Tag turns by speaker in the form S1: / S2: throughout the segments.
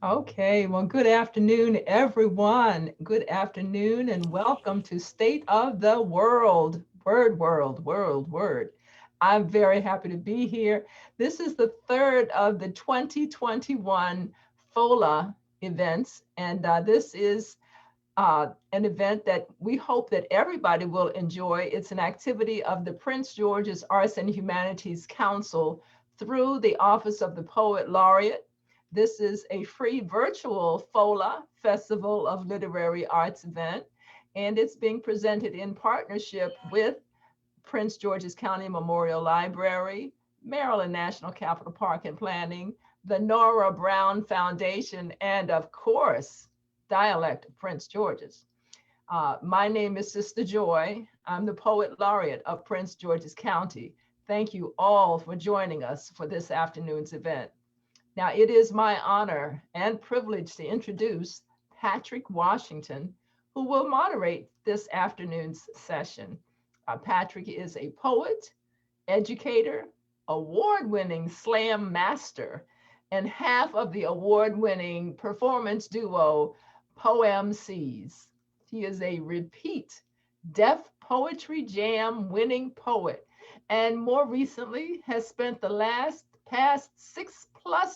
S1: Okay, well, good afternoon, everyone. Good afternoon, and welcome to State of the World. Word. I'm very happy to be here. This is the third of the 2021 FOLA events, and this is an event that we hope that everybody will enjoy. It's an activity of the Prince George's Arts and Humanities Council through the Office of the Poet Laureate. This is a free virtual FOLA, Festival of Literary Arts event, and it's being presented in partnership with Prince George's County Memorial Library, Maryland National Capital Park and Planning, the Nora Brown Foundation, and of course, Dialect of Prince George's. My name is Sister Joy. I'm the Poet Laureate of Prince George's County. Thank you all for joining us for this afternoon's event. Now, it is my honor and privilege to introduce Patrick Washington, who will moderate this afternoon's session. Patrick is a poet, educator, award-winning slam master, and half of the award-winning performance duo PoemCs. He is a repeat Deaf Poetry Jam winning poet, and more recently has spent the past 6+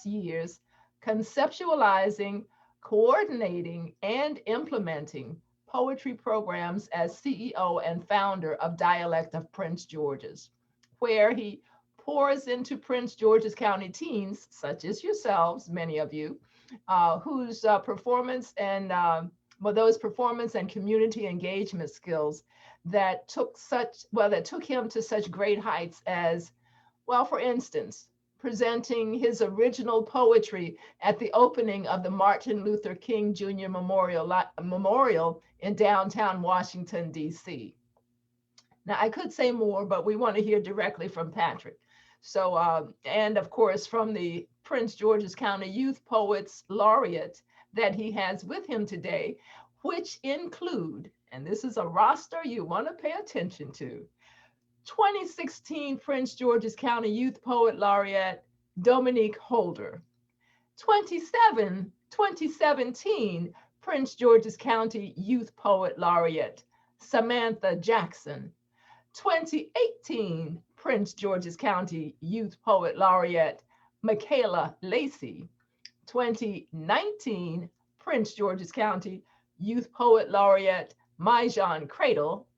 S1: years conceptualizing, coordinating, and implementing poetry programs as CEO and founder of Dialect of Prince George's, where he pours into Prince George's County teens, such as yourselves, many of you, whose performance and well, those performance and community engagement skills that took him to such great heights as, well, for instance, presenting his original poetry at the opening of the Martin Luther King Jr. Memorial in downtown Washington, D.C. Now, I could say more, but we want to hear directly from Patrick. So, and of course, from the Prince George's County Youth Poets Laureate that he has with him today, which include, and this is a roster you want to pay attention to, 2016 Prince George's County Youth Poet Laureate Dominique Holder, 2017 Prince George's County Youth Poet Laureate Samantha Jackson, 2018 Prince George's County Youth Poet Laureate Michaela Lacy, 2019 Prince George's County Youth Poet Laureate Maijan Cradle,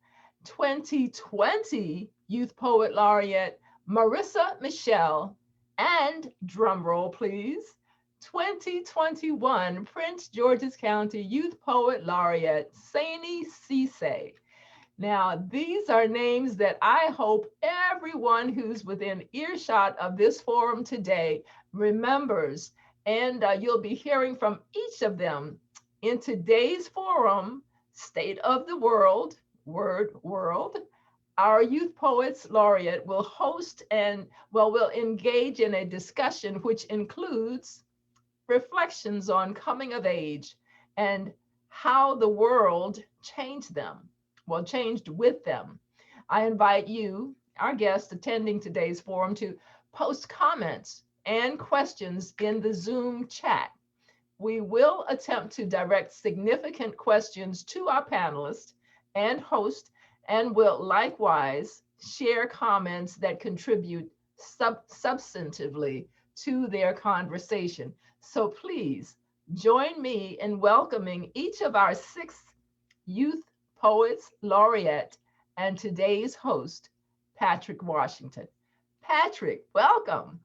S1: 2020 Youth Poet Laureate Marissa Michel, and drumroll please, 2021 Prince George's County Youth Poet Laureate Sainey Ceesay. Now, these are names that I hope everyone who's within earshot of this forum today remembers, and you'll be hearing from each of them in today's forum, State of the World, World. Our Youth Poets Laureate will host and, well, will engage in a discussion which includes reflections on coming of age and how the world changed them, well, changed with them. I invite you, our guests attending today's forum, to post comments and questions in the Zoom chat. We will attempt to direct significant questions to our panelists and host, and will likewise share comments that contribute substantively to their conversation. So please join me in welcoming each of our 6 Youth Poets Laureate and today's host, Patrick Washington. Patrick, welcome.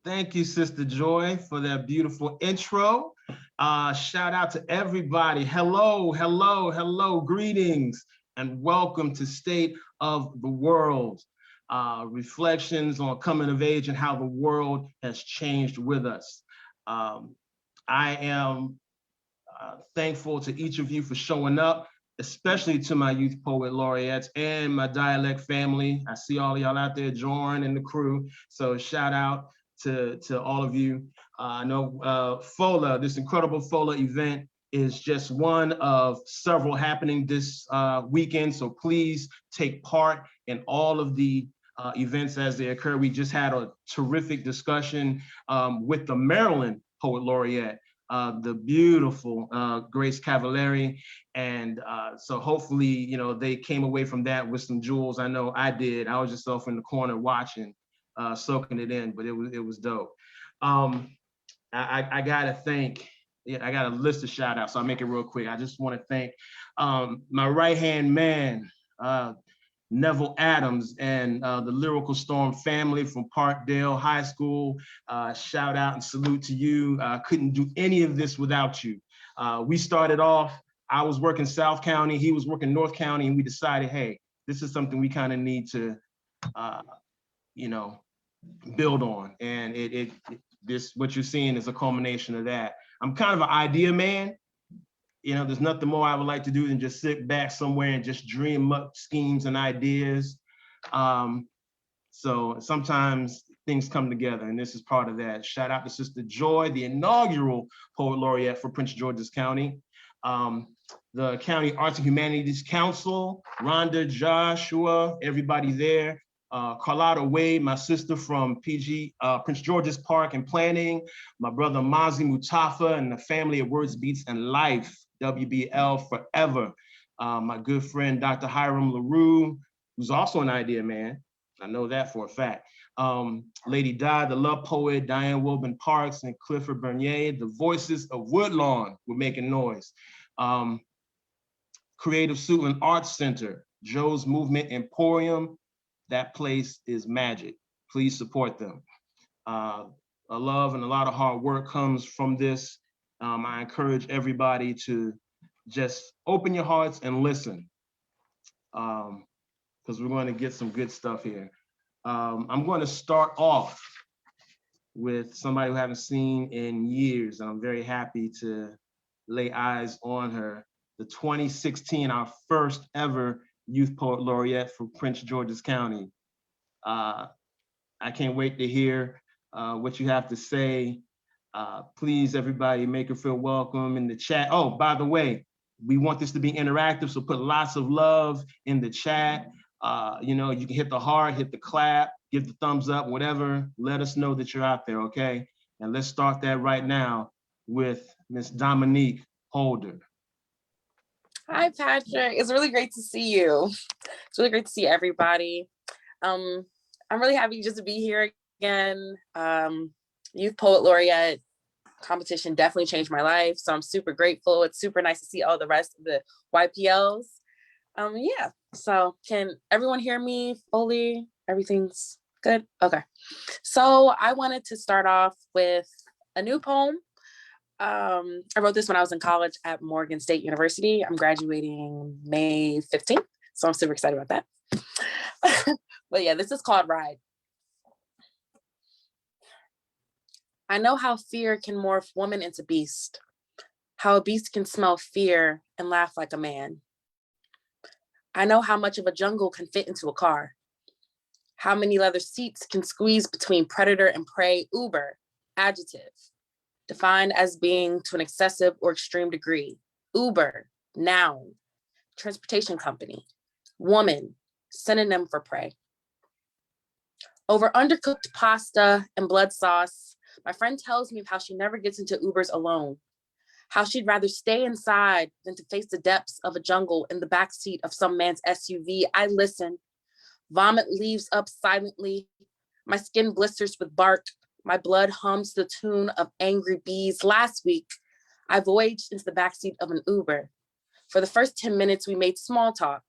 S2: Thank you, Sister Joy, for that beautiful intro. Shout out to everybody. Hello, greetings, and welcome to State of the World. Reflections on coming of age and how the world has changed with us. I am thankful to each of you for showing up, especially to my Youth Poet Laureates and my Dialect family. I see all of y'all out there, Jorn and the crew. So shout out to all of you. I know FOLA, this incredible FOLA event, is just one of several happening this weekend. So please take part in all of the events as they occur. We just had a terrific discussion with the Maryland Poet Laureate, the beautiful Grace Cavallari. And so hopefully, you know, they came away from that with some jewels. I know I did. I was just off in the corner watching, soaking it in, but it was dope. I gotta thank, I got a list of shout outs, so I'll make it real quick. I just want to thank my right-hand man, Neville Adams, and the Lyrical Storm family from Parkdale High School. Shout out and salute to you. Couldn't do any of this without you. We started off, I was working South County, he was working North County, and we decided, hey, this is something we kind of need to, you know, build on. And this, what you're seeing is a culmination of that. I'm kind of an idea man. You know, there's nothing more I would like to do than just sit back somewhere and just dream up schemes and ideas. So sometimes things come together, and this is part of that. Shout out to Sister Joy, the inaugural Poet Laureate for Prince George's County. The County Arts and Humanities Council, Rhonda, Joshua, everybody there. Carlotta Wade, my sister from PG, Prince George's Park and Planning, my brother Mazi Mutafa and the family of Words, Beats, and Life, WBL Forever. My good friend, Dr. Hiram LaRue, who's also an idea man. I know that for a fact. Lady Di, the love poet, Diane Wilburn Parks, and Clifford Bernier, the voices of Woodlawn were making noise. Creative Suitland Arts Center, Joe's Movement Emporium, that place is magic. Please support them. A love and a lot of hard work comes from this. I encourage everybody to just open your hearts and listen, because we're going to get some good stuff here. I'm going to start off with somebody who I haven't seen in years, and I'm very happy to lay eyes on her. The 2016, our first ever Youth Poet Laureate for Prince George's County. I can't wait to hear what you have to say. Please, everybody, make her feel welcome in the chat. Oh, by the way, we want this to be interactive, so put lots of love in the chat. You know, you can hit the heart, hit the clap, give the thumbs up, whatever. Let us know that you're out there, okay? And let's start that right now with Miss Dominique Holder.
S3: Hi, Patrick. It's really great to see you. It's really great to see everybody. I'm really happy just to be here again. Youth Poet Laureate competition definitely changed my life, so I'm super grateful. It's super nice to see all the rest of the YPLs. Yeah, so can everyone hear me fully? Everything's good? Okay. So I wanted to start off with a new poem. I wrote this when I was in college at Morgan State University. I'm graduating May 15th, so I'm super excited about that. But yeah, this is called Ride. I know how fear can morph woman into beast, how a beast can smell fear and laugh like a man. I know how much of a jungle can fit into a car, how many leather seats can squeeze between predator and prey. Uber, adjective, defined as being to an excessive or extreme degree. Uber, noun, transportation company. Woman, synonym for prey. Over undercooked pasta and blood sauce, my friend tells me of how she never gets into Ubers alone, how she'd rather stay inside than to face the depths of a jungle in the backseat of some man's SUV. I listen. Vomit leaves up silently. My skin blisters with bark. My blood hums the tune of angry bees. Last week, I voyaged into the backseat of an Uber. For the first 10 minutes, we made small talk,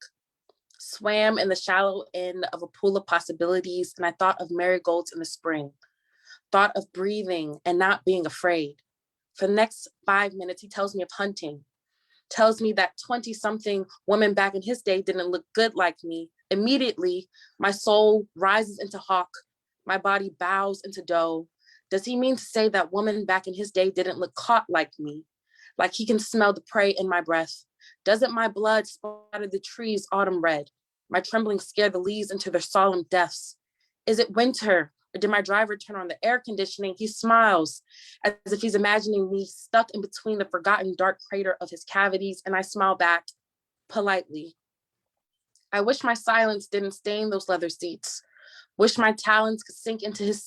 S3: swam in the shallow end of a pool of possibilities, and I thought of marigolds in the spring, thought of breathing and not being afraid. For the next 5 minutes, he tells me of hunting, tells me that 20-something women back in his day didn't look good like me. Immediately, my soul rises into hawk, my body bows into doe. Does he mean to say that women back in his day didn't look caught like me? Like he can smell the prey in my breath? Doesn't my blood splatter the trees autumn red? My trembling scare the leaves into their solemn deaths? Is it winter? Or did my driver turn on the air conditioning? He smiles as if he's imagining me stuck in between the forgotten dark crater of his cavities, and I smile back politely. I wish my silence didn't stain those leather seats. Wish my talons could sink into his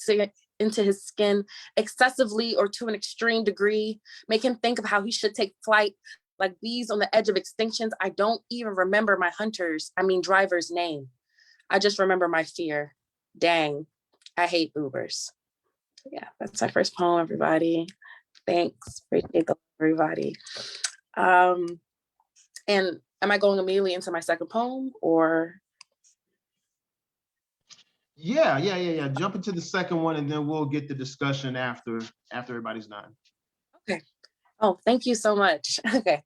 S3: into his skin excessively or to an extreme degree, make him think of how he should take flight like bees on the edge of extinctions. I don't even remember my driver's name. I just remember my fear. Dang, I hate Ubers. Yeah, that's my first poem, everybody. Thanks, appreciate that, everybody. And am I going immediately into my second poem or?
S2: Yeah. Jump into the second one and then we'll get the discussion after everybody's done.
S3: Okay. Oh, thank you so much. Okay.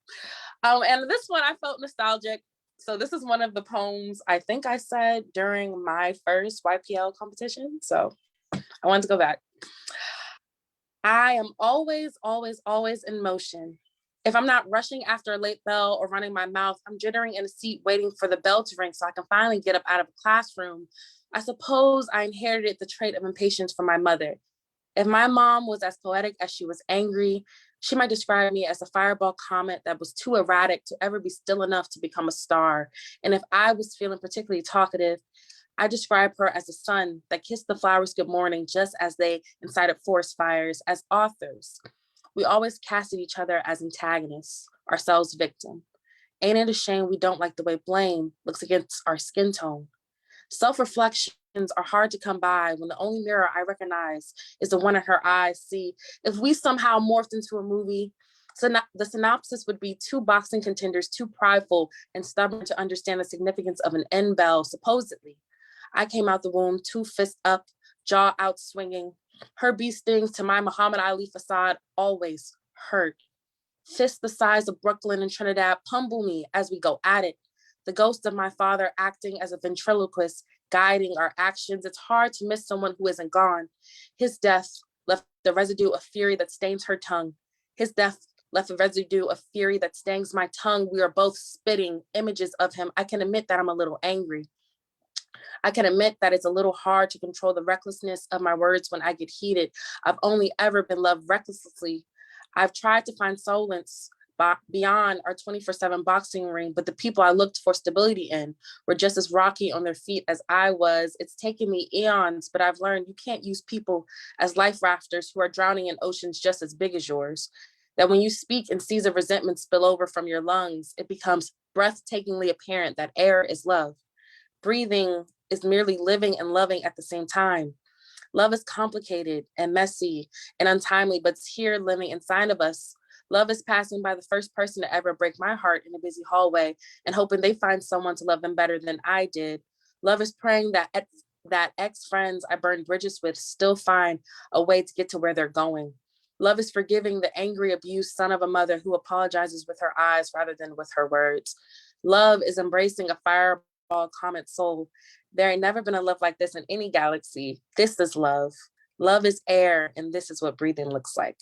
S3: And this one I felt nostalgic. So this is one of the poems I think I said during my first YPL competition. So I wanted to go back. I am always, always, always in motion. If I'm not rushing after a late bell or running my mouth, I'm jittering in a seat waiting for the bell to ring so I can finally get up out of a classroom. I suppose I inherited the trait of impatience from my mother. If my mom was as poetic as she was angry, she might describe me as a fireball comet that was too erratic to ever be still enough to become a star. And if I was feeling particularly talkative, I describe her as a sun that kissed the flowers good morning just as they incited forest fires. As authors, we always casted each other as antagonists, ourselves victim. Ain't it a shame we don't like the way blame looks against our skin tone? Self-reflections are hard to come by when the only mirror I recognize is the one in her eyes. See, if we somehow morphed into a movie, the synopsis would be two boxing contenders too prideful and stubborn to understand the significance of an end bell, supposedly. I came out the womb, 2 fists up, jaw out swinging. Her bee stings to my Muhammad Ali facade always hurt. Fists the size of Brooklyn and Trinidad pummel me as we go at it. The ghost of my father acting as a ventriloquist, guiding our actions. It's hard to miss someone who isn't gone. His death left the residue of fury that stains her tongue. His death left a residue of fury that stings my tongue. We are both spitting images of him. I can admit that I'm a little angry. I can admit that it's a little hard to control the recklessness of my words when I get heated. I've only ever been loved recklessly. I've tried to find solace beyond our 24/7 boxing ring, but the people I looked for stability in were just as rocky on their feet as I was. It's taken me eons, but I've learned you can't use people as life rafters who are drowning in oceans just as big as yours. That when you speak and seas of resentment spill over from your lungs, it becomes breathtakingly apparent that air is love. Breathing is merely living and loving at the same time. Love is complicated and messy and untimely, but it's here living inside of us. Love is passing by the first person to ever break my heart in a busy hallway and hoping they find someone to love them better than I did. Love is praying that ex-friends I burned bridges with still find a way to get to where they're going. Love is forgiving the angry, abused son of a mother who apologizes with her eyes rather than with her words. Love is embracing a fireball comet soul. There ain't never been a love like this in any galaxy. This is love. Love is air, and this is what breathing looks like.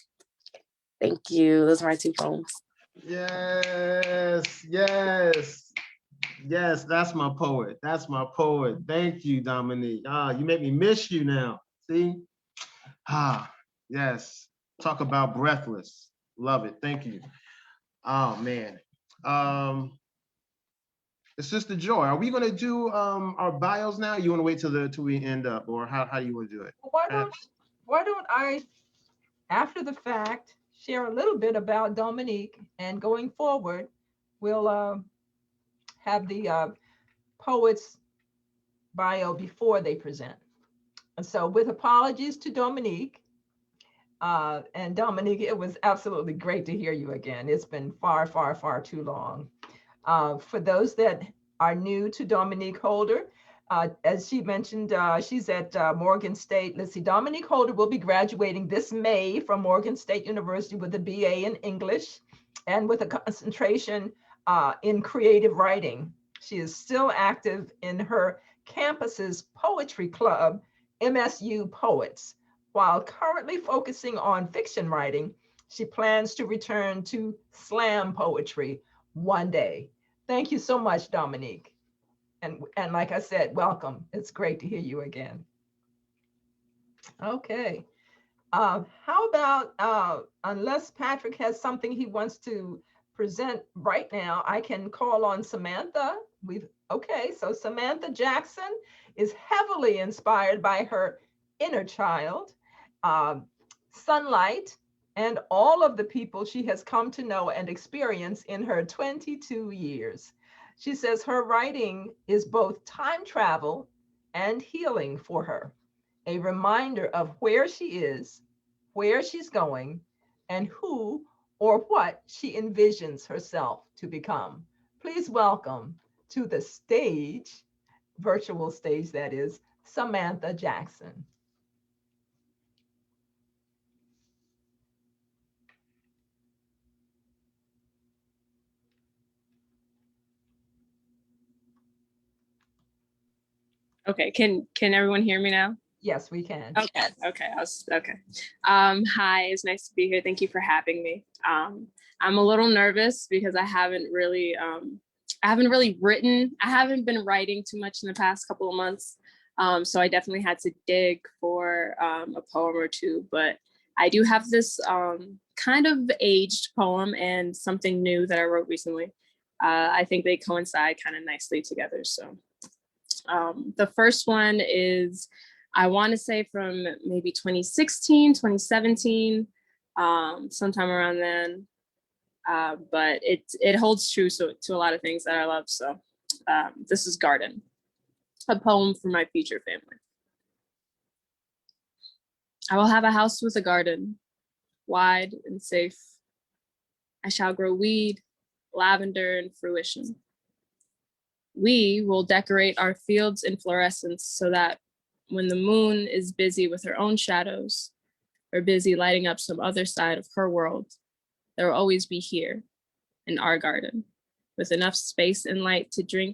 S3: Thank you. Those are my 2 poems.
S2: Yes, that's my poet. That's my poet. Thank you, Dominique. You make me miss you now. See? Yes. Talk about breathless. Love it. Thank you. Oh man. Sister Joy, are we gonna do our bios now? You want to wait till we end up, or how do you want to do it?
S1: Why don't I, after the fact, share a little bit about Dominique, and going forward, we'll have the poet's bio before they present. And so, with apologies to Dominique, and Dominique, it was absolutely great to hear you again. It's been far, far, far too long. For those that are new to Dominique Holder, as she mentioned, she's at Morgan State. Let's see, Dominique Holder will be graduating this May from Morgan State University with a BA in English and with a concentration in creative writing. She is still active in her campus's poetry club, MSU Poets. While currently focusing on fiction writing, she plans to return to slam poetry one day. Thank you so much, Dominique. And like I said, welcome. It's great to hear you again. Okay. How about, unless Patrick has something he wants to present right now, I can call on Samantha. Okay, so Samantha Jackson is heavily inspired by her inner child sunlight, and all of the people she has come to know and experience in her 22 years. She says her writing is both time travel and healing for her, a reminder of where she is, where she's going, and who or what she envisions herself to become. Please welcome to the stage, virtual stage that is, Samantha Jackson.
S4: Okay, can everyone hear me now?
S1: Yes, we can.
S4: Okay. Hi, it's nice to be here. Thank you for having me. I'm a little nervous because I haven't really written. I haven't been writing too much in the past couple of months. So I definitely had to dig for a poem or two, but I do have this kind of aged poem and something new that I wrote recently. I think they coincide kind of nicely together. So the first one is, I want to say from maybe 2016, 2017, sometime around then. But it holds true to a lot of things that I love. So this is Garden, a poem for my future family. I will have a house with a garden, wide and safe. I shall grow weed, lavender, and fruition. We will decorate our fields in fluorescence so that when the moon is busy with her own shadows or busy lighting up some other side of her world, there will always be here in our garden with enough space and light to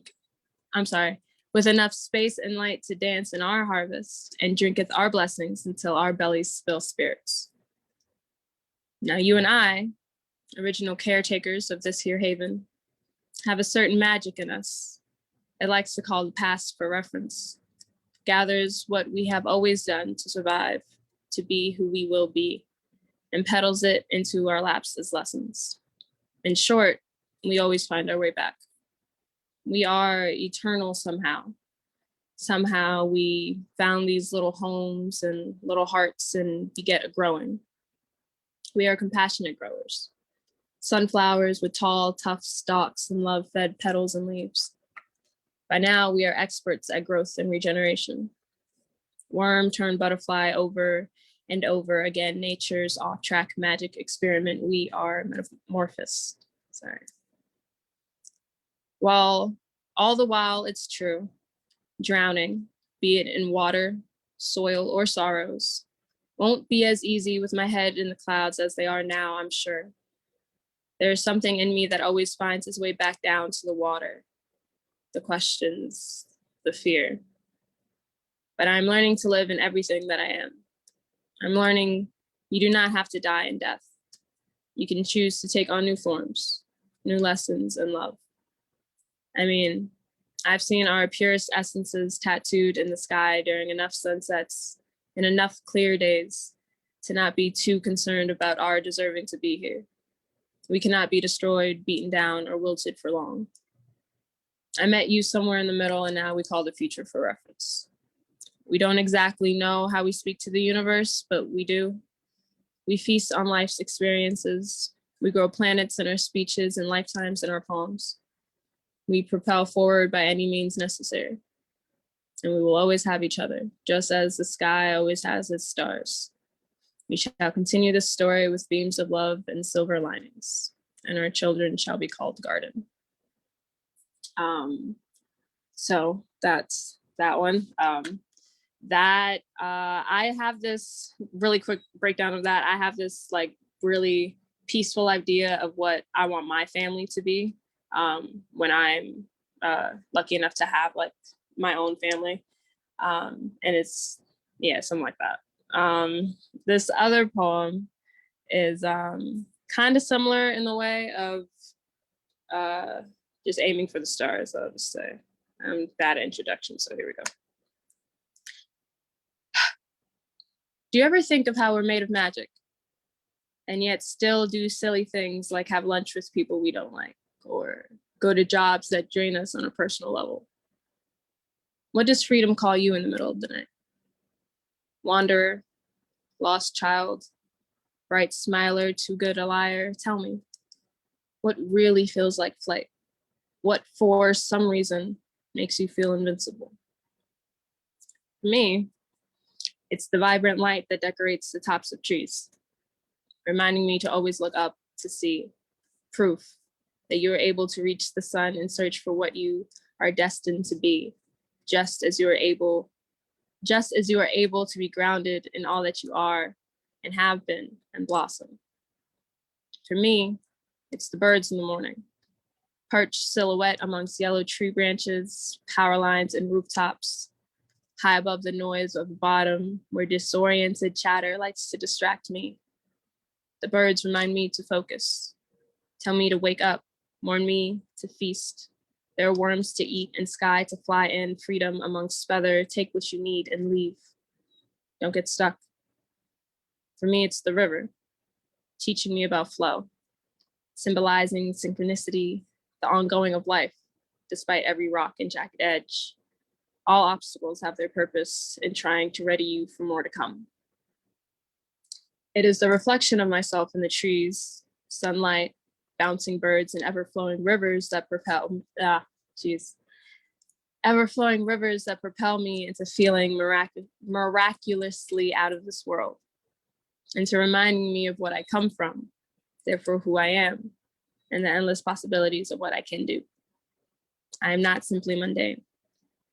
S4: with enough space and light to dance in our harvest and drinketh our blessings until our bellies spill spirits. Now you and I, original caretakers of this here haven, have a certain magic in us. It likes to call the past for reference, gathers what we have always done to survive, to be who we will be, and peddles it into our laps as lessons. In short, we always find our way back. We are eternal somehow. Somehow we found these little homes and little hearts and beget a growing. We are compassionate growers. Sunflowers with tall, tough stalks and love-fed petals and leaves. By now, we are experts at growth and regeneration. Worm turned butterfly over and over again, nature's off-track magic experiment. We are metamorphosed. While all the while it's true, drowning, be it in water, soil, or sorrows, won't be as easy with my head in the clouds as they are now, I'm sure. There is something in me that always finds its way back down to the water, the questions, the fear. But I'm learning to live in everything that I am. I'm learning you do not have to die in death. You can choose to take on new forms, new lessons, and love. I mean, I've seen our purest essences tattooed in the sky during enough sunsets and enough clear days to not be too concerned about our deserving to be here. We cannot be destroyed, beaten down, or wilted for long. I met you somewhere in the middle, and now we call the future for reference. We don't exactly know how we speak to the universe, but we do. We feast on life's experiences. We grow planets in our speeches and lifetimes in our poems. We propel forward by any means necessary. And we will always have each other, just as the sky always has its stars. We shall continue this story with beams of love and silver linings, and our children shall be called Garden. So that's that one. I have this really quick breakdown of that. I have this like really peaceful idea of what I want my family to be when I'm lucky enough to have like my own family. And it's, yeah, something like that. This other poem is kind of similar in the way of just aiming for the stars, I'll just say. Bad introduction, so here we go. Do you ever think of how we're made of magic and yet still do silly things like have lunch with people we don't like or go to jobs that drain us on a personal level? What does freedom call you in the middle of the night? Wanderer, lost child, bright smiler, too good a liar. Tell me, what really feels like flight? What for some reason makes you feel invincible? For me, it's the vibrant light that decorates the tops of trees, reminding me to always look up to see proof that you are able to reach the sun and search for what you are destined to be, just as you are able to be grounded in all that you are and have been and blossom. For me, it's the birds in the morning, perched silhouette amongst yellow tree branches, power lines, and rooftops, high above the noise of the bottom where disoriented chatter likes to distract me. The birds remind me to focus, tell me to wake up, warn me to feast. There are worms to eat and sky to fly in, freedom amongst feather, take what you need and leave. Don't get stuck. For me, it's the river, teaching me about flow, symbolizing synchronicity, the ongoing of life, despite every rock and jagged edge. All obstacles have their purpose in trying to ready you for more to come. It is the reflection of myself in the trees, sunlight, bouncing birds, and ever-flowing rivers that propel me into feeling miraculously out of this world, into reminding me of what I come from, therefore who I am, and the endless possibilities of what I can do. I am not simply mundane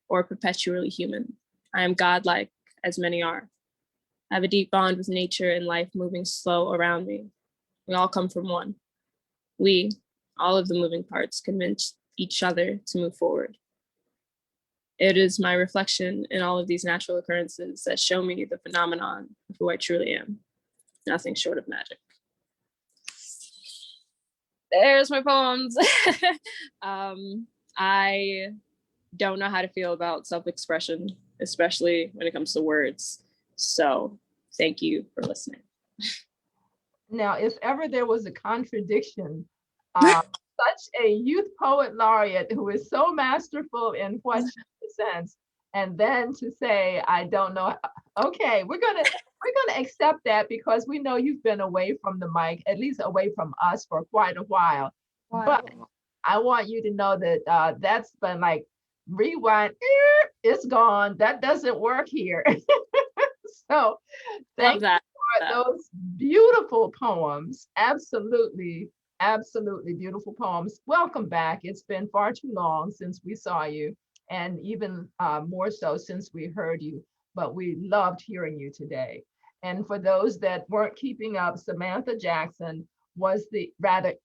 S4: or perpetually human. I am godlike, as many are. I have a deep bond with nature and life moving slow around me. We all come from one. We, all of the moving parts, convince each other to move forward. It is my reflection in all of these natural occurrences that show me the phenomenon of who I truly am. Nothing short of magic. There's my poems. I don't know how to feel about self-expression, especially when it comes to words. So thank you for listening.
S1: Now, if ever there was a contradiction, such a youth poet laureate who is so masterful in what she presents, and then to say, I don't know, okay, we're gonna accept that because we know you've been away from the mic, at least away from us for quite a while. But I want you to know that that's been like rewind, it's gone. That doesn't work here. So thank you for those beautiful poems. Absolutely, absolutely beautiful poems. Welcome back. It's been far too long since we saw you, and even more so since we heard you, but we loved hearing you today. And for those that weren't keeping up, Samantha Jackson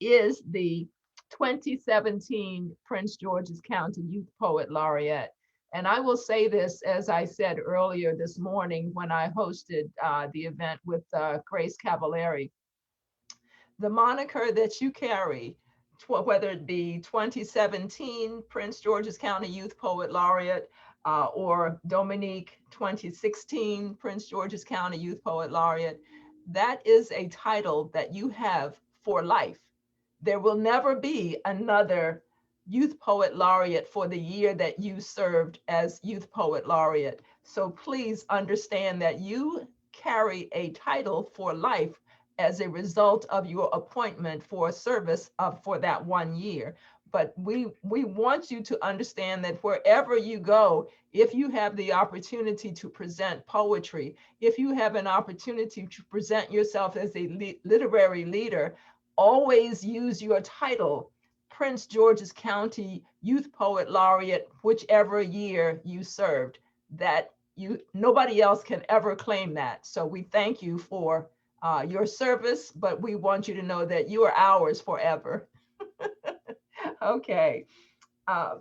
S1: is the 2017 Prince George's County Youth Poet Laureate. And I will say this, as I said earlier this morning when I hosted the event with Grace Cavallari, the moniker that you carry, whether it be 2017 Prince George's County Youth Poet Laureate or Dominique 2016 Prince George's County Youth Poet Laureate, that is a title that you have for life. There will never be another Youth Poet Laureate for the year that you served as Youth Poet Laureate. So please understand that you carry a title for life as a result of your appointment for service for that 1 year. But we want you to understand that wherever you go, if you have the opportunity to present poetry, if you have an opportunity to present yourself as a literary leader, always use your title, Prince George's County Youth Poet Laureate, whichever year you served. That nobody else can ever claim that. So we thank you for your service, but we want you to know that you are ours forever. Okay.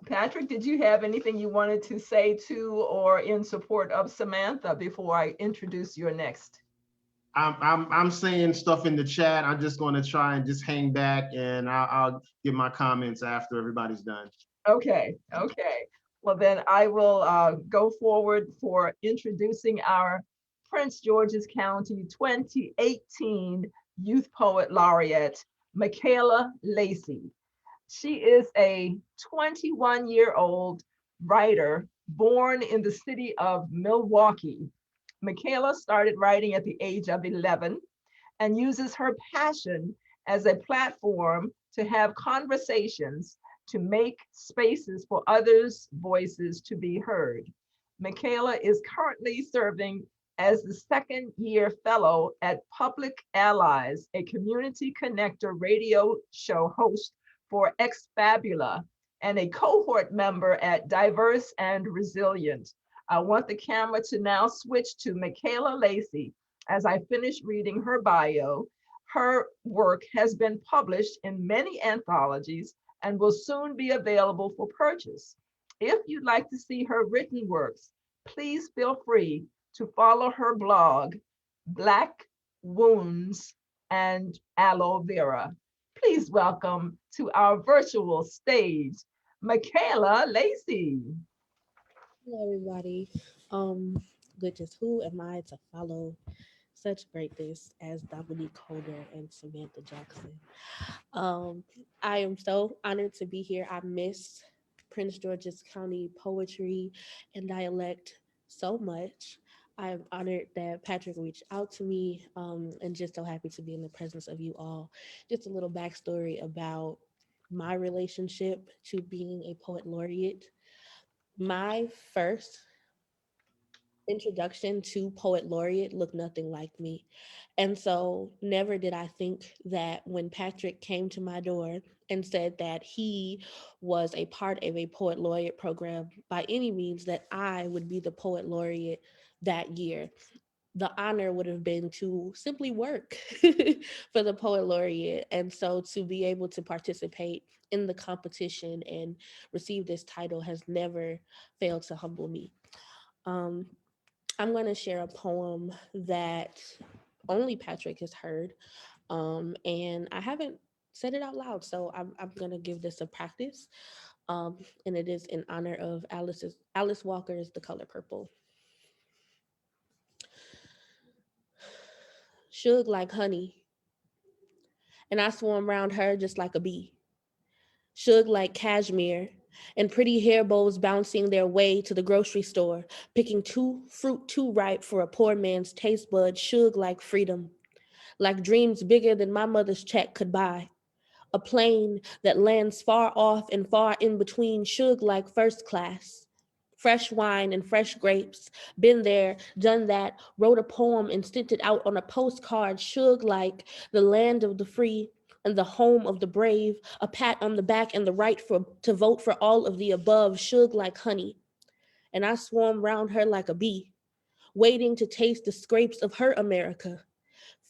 S1: Patrick, did you have anything you wanted to say to or in support of Samantha before I introduce your next?
S2: I'm saying stuff in the chat. I'm just going to try and just hang back, and I'll give my comments after everybody's done.
S1: Okay. Well, then I will go forward for introducing our Prince George's County 2018 Youth Poet Laureate, Michaela Lacy. She is a 21-year-old writer born in the city of Milwaukee. Michaela started writing at the age of 11 and uses her passion as a platform to have conversations, to make spaces for others' voices to be heard. Michaela is currently serving as the second year fellow at Public Allies, a community connector radio show host for Exfabula, and a cohort member at Diverse and Resilient. I want the camera to now switch to Michaela Lacy as I finish reading her bio. Her work has been published in many anthologies and will soon be available for purchase. If you'd like to see her written works, please feel free to follow her blog, Black Wounds and Aloe Vera. Please welcome to our virtual stage, Michaela Lacy.
S5: Hello, everybody. Goodness, who am I to follow such greatness as Dominique Holder and Samantha Jackson? Um, I am so honored to be here. I miss Prince George's County poetry and dialect so much. I am honored that Patrick reached out to me, and just so happy to be in the presence of you all. Just a little backstory about my relationship to being a poet laureate. My first introduction to poet laureate looked nothing like me. And so never did I think that when Patrick came to my door and said that he was a part of a poet laureate program by any means that I would be the poet laureate that year. The honor would have been to simply work for the poet laureate. And so to be able to participate in the competition and receive this title has never failed to humble me. Um, I'm going to share a poem that only Patrick has heard, and I haven't said it out loud, so I'm going to give this a practice, and it is in honor of Alice Walker's The Color Purple. Shug like honey, and I swarm round her just like a bee. Shug like cashmere, and pretty hair bows bouncing their way to the grocery store, picking fruit too ripe for a poor man's taste bud. Shug like freedom, like dreams bigger than my mother's check could buy. A plane that lands far off and far in between, Shug like first class. Fresh wine and fresh grapes, been there, done that, wrote a poem and sent it out on a postcard. Shug like the land of the free and the home of the brave, a pat on the back and the right to vote for all of the above. Shug like honey, and I swarm round her like a bee, waiting to taste the scrapes of her America,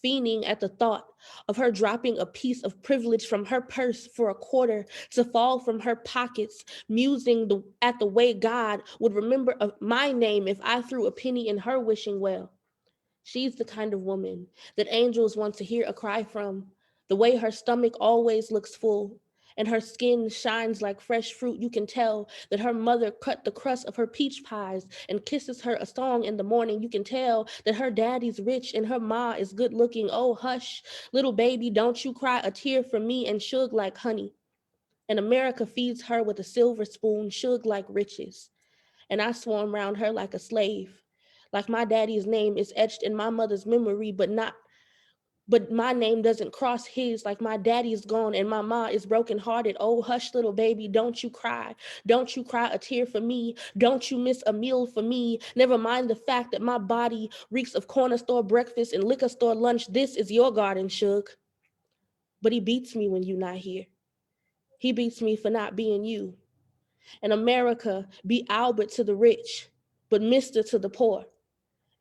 S5: fiending at the thought of her dropping a piece of privilege from her purse for a quarter to fall from her pockets, musing at the way God would remember my name if I threw a penny in her wishing well. She's the kind of woman that angels want to hear a cry from, the way her stomach always looks full and her skin shines like fresh fruit. You can tell that her mother cut the crust of her peach pies and kisses her a song in the morning. You can tell that her daddy's rich and her ma is good looking. Oh, hush, little baby, don't you cry a tear for me. And Shug like honey. And America feeds her with a silver spoon, Shug like riches. And I swarm round her like a slave. Like my daddy's name is etched in my mother's memory, but my name doesn't cross his. Like my daddy's gone and my ma is brokenhearted. Oh, hush, little baby, don't you cry. Don't you cry a tear for me. Don't you miss a meal for me. Never mind the fact that my body reeks of corner store breakfast and liquor store lunch. This is your garden, Shug. But he beats me when you're not here. He beats me for not being you. And America be Albert to the rich, but Mister to the poor.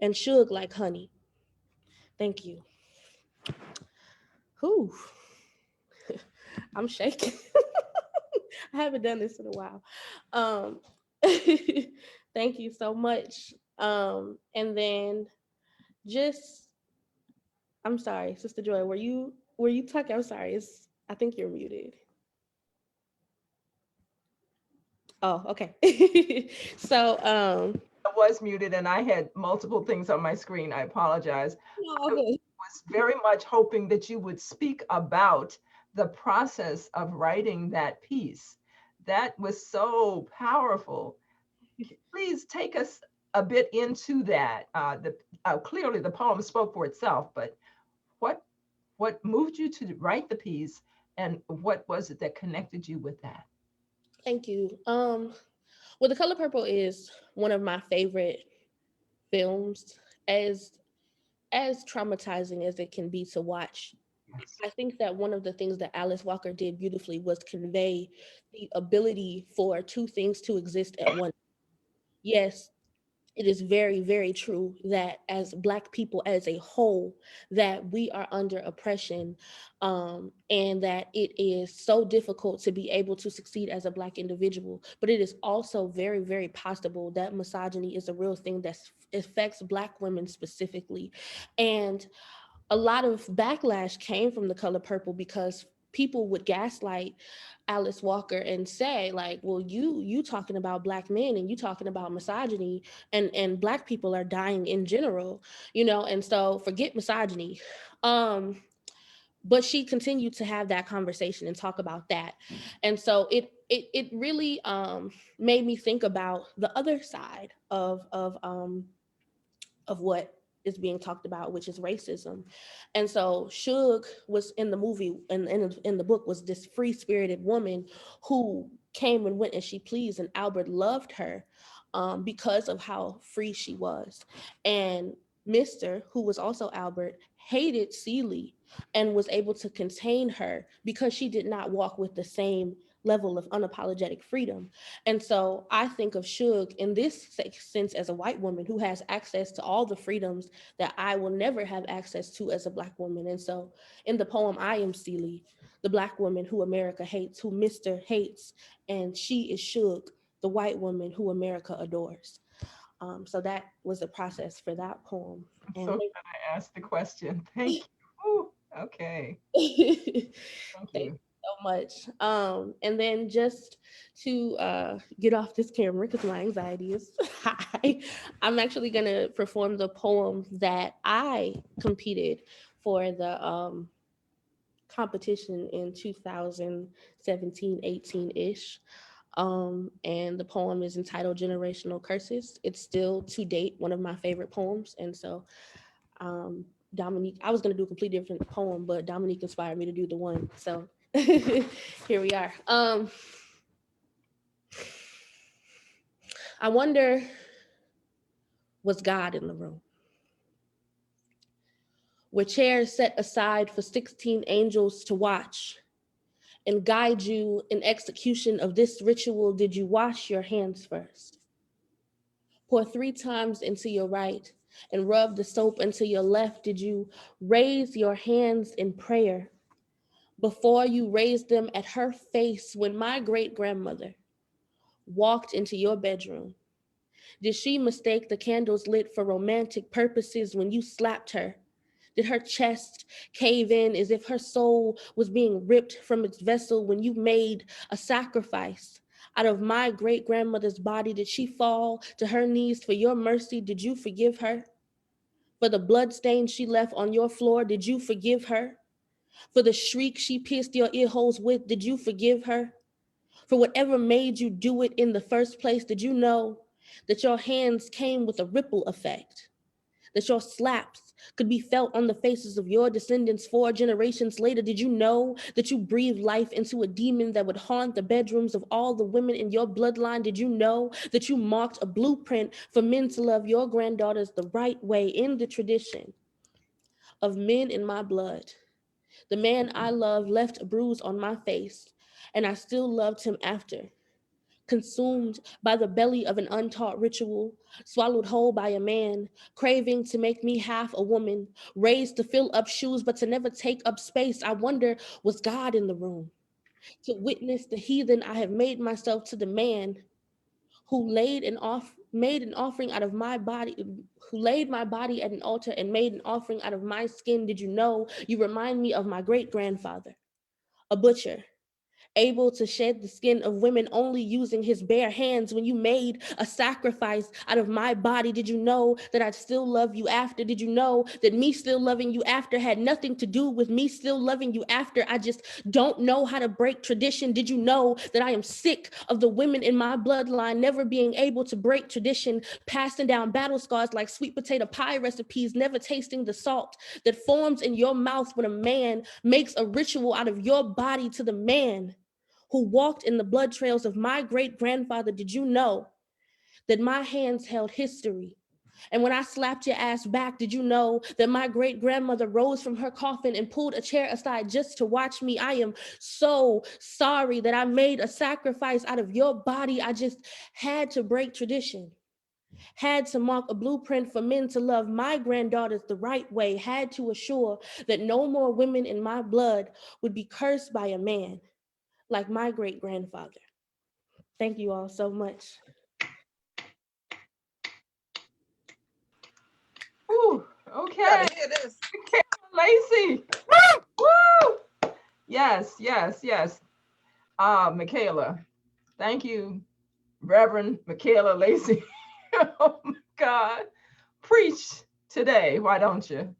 S5: And Shug like honey. Thank you. Whew. I'm shaking. I haven't done this in a while. Um, thank you so much. And then just, I'm sorry, Sister Joy, were you talking? I'm sorry. I think you're muted. Oh, okay. So,
S1: I was muted and I had multiple things on my screen. I apologize.
S5: no,
S1: I
S5: okay.
S1: was very much hoping that you would speak about the process of writing that piece. That was so powerful. Please take us a bit into that. Clearly the poem spoke for itself, but what what moved you to write the piece, and what was it that connected you with that?
S5: Thank you. Well, The Color Purple is one of my favorite films, as as traumatizing as it can be to watch.
S1: Yes.
S5: I think that one of the things that Alice Walker did beautifully was convey the ability for two things to exist at once. Yes, it is very, very true that as Black people as a whole, that we are under oppression, and that it is so difficult to be able to succeed as a Black individual. But it is also very, very possible that misogyny is a real thing that affects Black women specifically. And a lot of backlash came from The Color Purple because people would gaslight Alice Walker and say like, well, you talking about Black men and you talking about misogyny, and Black people are dying in general, and so forget misogyny. um but she continued to have that conversation and talk about that, and so it really made me think about the other side of what is being talked about, which is racism. And so Suge was in the movie and in the book was this free spirited woman who came and went as she pleased, and Albert loved her because of how free she was. And Mr., who was also Albert, hated Celie and was able to contain her because she did not walk with the same level of unapologetic freedom. And so I think of Suge in this sense as a white woman who has access to all the freedoms that I will never have access to as a Black woman. And so in the poem, I am Celie, the Black woman who America hates, who Mr. hates, and she is Suge, the white woman who America adores. So that was the process for that poem.
S1: I'm so
S5: And
S1: glad I asked the question. Thank you. Ooh, okay.
S5: thank
S1: Thank
S5: you
S1: you.
S5: so much. And then just to get off this camera because my anxiety is high, I'm actually gonna perform the poem that I competed for the competition in 2017, 18-ish. And the poem is entitled Generational Curses. It's still to date one of my favorite poems. And so um, Dominique, I was going to do a completely different poem, but Dominique inspired me to do the one. So here we are. I wonder, was God in the room? Were chairs set aside for 16 angels to watch and guide you in execution of this ritual? Did you wash your hands first? Pour 3 times into your right and rub the soap into your left. Did you raise your hands in prayer before you raised them at her face when my great grandmother walked into your bedroom? Did she mistake the candles lit for romantic purposes when you slapped her? Did her chest cave in as if her soul was being ripped from its vessel when you made a sacrifice out of my great grandmother's body? Did she fall to her knees for your mercy? Did you forgive her? For the blood stain she left on your floor, did you forgive her? For the shriek she pierced your ear holes with, did you forgive her? For whatever made you do it in the first place, did you know that your hands came with a ripple effect? That your slaps could be felt on the faces of your descendants 4 generations later? Did you know that you breathed life into a demon that would haunt the bedrooms of all the women in your bloodline? Did you know that you marked a blueprint for men to love your granddaughters the right way in the tradition of men in my blood? The man I love left a bruise on my face, and I still loved him after. Consumed by the belly of an untaught ritual, swallowed whole by a man, craving to make me half a woman, raised to fill up shoes but to never take up space. I wonder, was God in the room to witness the heathen I have made myself to the man who made an offering out of my body, who laid my body at an altar and made an offering out of my skin? Did you know you remind me of my great grandfather, a butcher, able to shed the skin of women only using his bare hands. When you made a sacrifice out of my body, did you know that I'd still love you after? Did you know that me still loving you after had nothing to do with me still loving you after? I just don't know how to break tradition. Did you know that I am sick of the women in my bloodline never being able to break tradition, passing down battle scars like sweet potato pie recipes, never tasting the salt that forms in your mouth when a man makes a ritual out of your body to the man who walked in the blood trails of my great-grandfather? Did you know that my hands held history? And when I slapped your ass back, did you know that my great-grandmother rose from her coffin and pulled a chair aside just to watch me? I am so sorry that I made a sacrifice out of your body. I just had to break tradition, had to mark a blueprint for men to love my granddaughters the right way, had to assure that no more women in my blood would be cursed by a man like my great-grandfather. Thank you all so much.
S1: Ooh,
S6: You
S1: okay.
S6: gotta hear this.
S1: Lacy. Woo! Yes, yes, yes. Michaela, thank you, Reverend Michaela Lacy. Oh my God. Preach today, why don't you?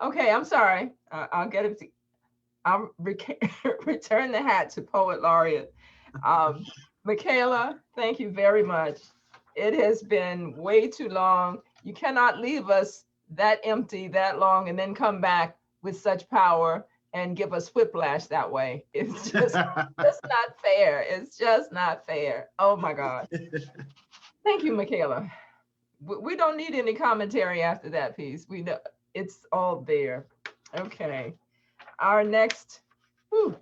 S1: Okay, I'm sorry. I'll get it. I'll return the hat to Poet Laureate. Michaela, thank you very much. It has been way too long. You cannot leave us that empty that long and then come back with such power and give us whiplash that way. It's just not fair. It's just not fair. Oh my God. Thank you, Michaela. We don't need any commentary after that piece. We know it's all there. Okay. Our next, whew,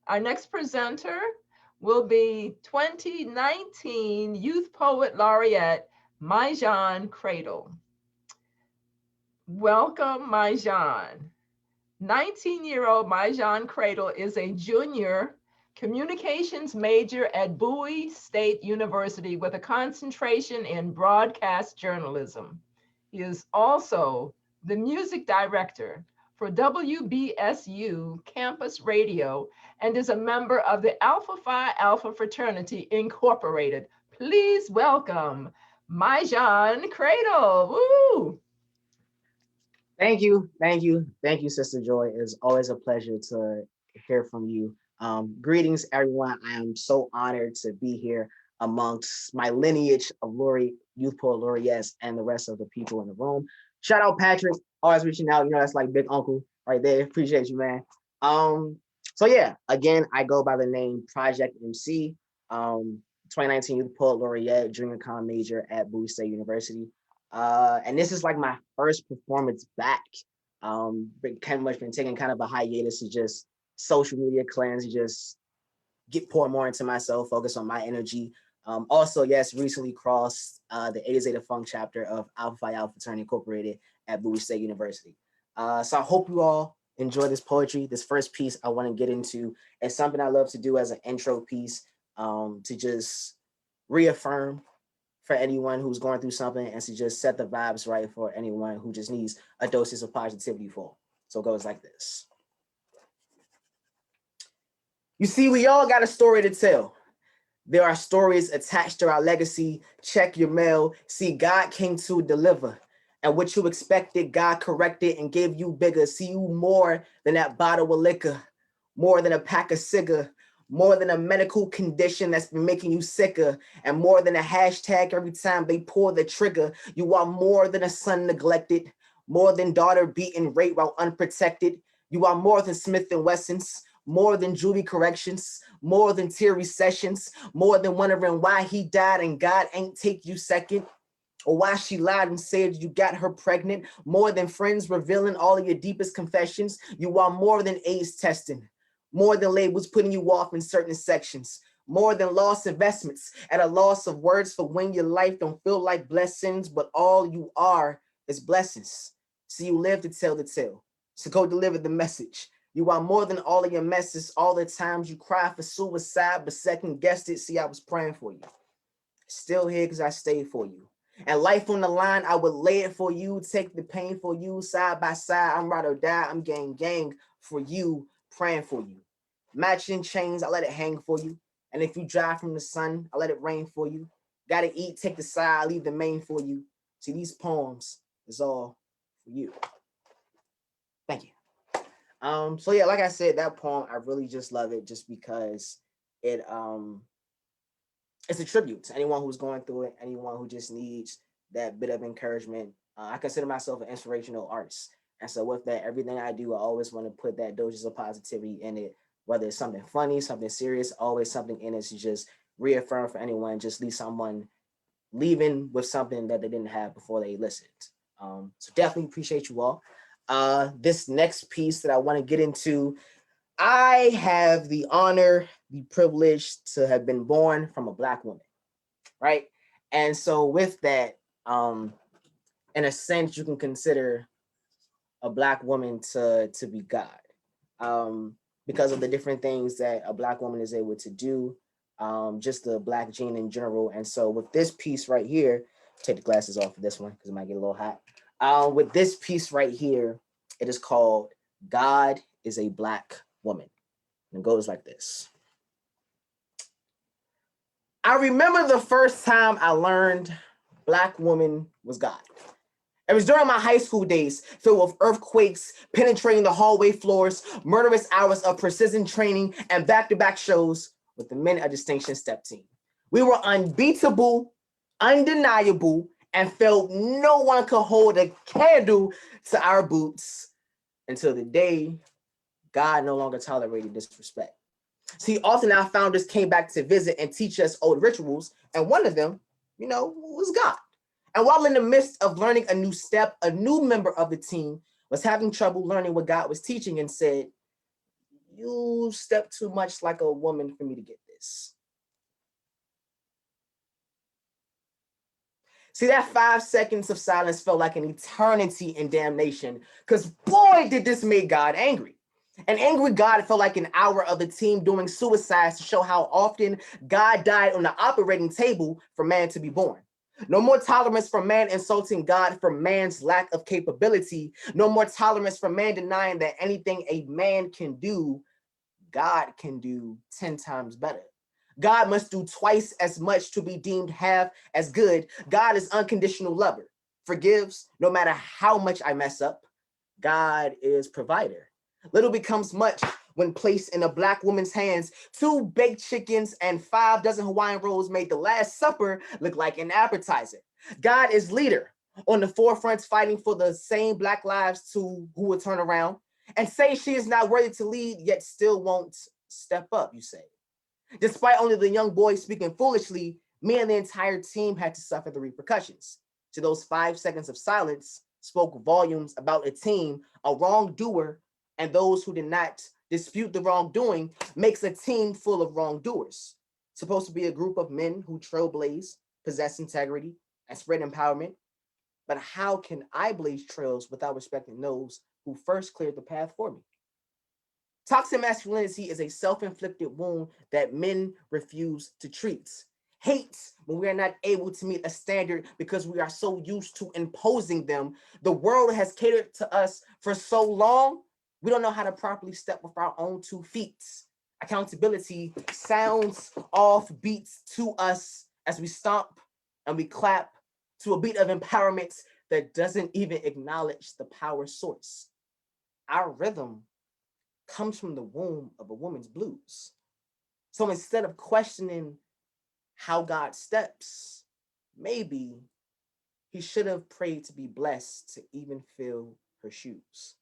S1: our next presenter will be 2019 Youth Poet Laureate, Maijan Cradle. Welcome, Maijan. 19-year-old Maijan Cradle is a junior communications major at Bowie State University with a concentration in broadcast journalism. He is also the music director for WBSU Campus Radio and is a member of the Alpha Phi Alpha Fraternity Incorporated. Please welcome Maijan Cradle. Woo!
S7: Thank you, Sister Joy. It's always a pleasure to hear from you. Greetings, everyone. I am so honored to be here amongst my lineage of Laureate, Youth Poet Laureates, and the rest of the people in the room. Shout out Patrick, always reaching out. You know, that's like big uncle right there. Appreciate you, man. So yeah, again, I go by the name Project MC. 2019 Youth Poet Laureate, junior com major at Bowie State University. And this is like my first performance back. Kind of much been taking kind of a hiatus to just social media cleanse, just pour more into myself, focus on my energy. Also, yes, recently crossed the 80 Zeta Funk chapter of Alpha Phi Alpha Fraternity Incorporated at Bowie State University. So I hope you all enjoy this poetry. This first piece I want to get into is something I love to do as an intro piece, to just reaffirm for anyone who's going through something and to just set the vibes right for anyone who just needs a dosage of positivity for. So it goes like this. You see, we all got a story to tell. There are stories attached to our legacy. Check your mail. See, God came to deliver. And what you expected, God corrected and gave you bigger. See, you more than that bottle of liquor, more than a pack of cigar, more than a medical condition that's been making you sicker, and more than a hashtag every time they pull the trigger. You are more than a son neglected, more than daughter beaten, raped while unprotected. You are more than Smith & Wessons, more than juvie corrections, more than tear recessions, more than wondering why he died and God ain't take you second, or why she lied and said you got her pregnant, more than friends revealing all of your deepest confessions. You are more than AIDS testing, more than labels putting you off in certain sections, more than lost investments at a loss of words for when your life don't feel like blessings, but all you are is blessings. So you live to tell the tale. So go deliver the message. You are more than all of your messes, all the times you cry for suicide, but second guessed it. See, I was praying for you. Still here because I stayed for you. And life on the line, I would lay it for you, take the pain for you, side by side. I'm ride or die, I'm gang for you, praying for you. Matching chains, I let it hang for you. And if you drive from the sun, I let it rain for you. Gotta eat, take the side, leave the main for you. See, these poems is all for you. Thank you. So yeah, like I said, that poem, I really just love it just because it it's a tribute to anyone who's going through it, anyone who just needs that bit of encouragement. I consider myself an inspirational artist. And so with that, everything I do, I always want to put that doses of positivity in it, whether it's something funny, something serious, always something in it to just reaffirm for anyone, just leave someone leaving with something that they didn't have before they listened. So definitely appreciate you all. This next piece that I want to get into, I have the honor, the privilege to have been born from a Black woman, right? And so with that, in a sense, you can consider a Black woman to be God, because of the different things that a Black woman is able to do, just the Black gene in general. And so with this piece right here, take the glasses off for this one because it might get a little hot. With this piece right here, it is called God is a Black Woman. And it goes like this. I remember the first time I learned Black woman was God. It was during my high school days, filled with earthquakes, penetrating the hallway floors, murderous hours of precision training, and back-to-back shows with the Men of Distinction Step Team. We were unbeatable, undeniable, and felt no one could hold a candle to our boots until the day God no longer tolerated disrespect. See, often our founders came back to visit and teach us old rituals, and one of them, was God. And while in the midst of learning a new step, a new member of the team was having trouble learning what God was teaching and said, "You step too much like a woman for me to get this." See, that 5 seconds of silence felt like an eternity in damnation, because boy, did this make God angry. An angry God felt like an hour of the team doing suicides to show how often God died on the operating table for man to be born. No more tolerance for man insulting God for man's lack of capability. No more tolerance for man denying that anything a man can do, God can do 10 times better. God must do twice as much to be deemed half as good. God is unconditional lover, forgives no matter how much I mess up. God is provider. Little becomes much when placed in a Black woman's hands. 2 baked chickens and 5 dozen Hawaiian rolls made the Last Supper look like an appetizer. God is leader, on the forefront fighting for the same Black lives who will turn around and say she is not worthy to lead, yet still won't step up, you say. Despite only the young boy speaking foolishly, me and the entire team had to suffer the repercussions. To those 5 seconds of silence spoke volumes about a team, a wrongdoer, and those who did not dispute the wrongdoing makes a team full of wrongdoers. Supposed to be a group of men who trailblaze, possess integrity, and spread empowerment. But how can I blaze trails without respecting those who first cleared the path for me? Toxic masculinity is a self-inflicted wound that men refuse to treat. Hate when we are not able to meet a standard because we are so used to imposing them. The world has catered to us for so long, we don't know how to properly step with our own 2 feet. Accountability sounds off beats to us as we stomp and we clap to a beat of empowerment that doesn't even acknowledge the power source. Our rhythm comes from the womb of a woman's blues. So instead of questioning how God steps, maybe he should have prayed to be blessed to even fill her shoes.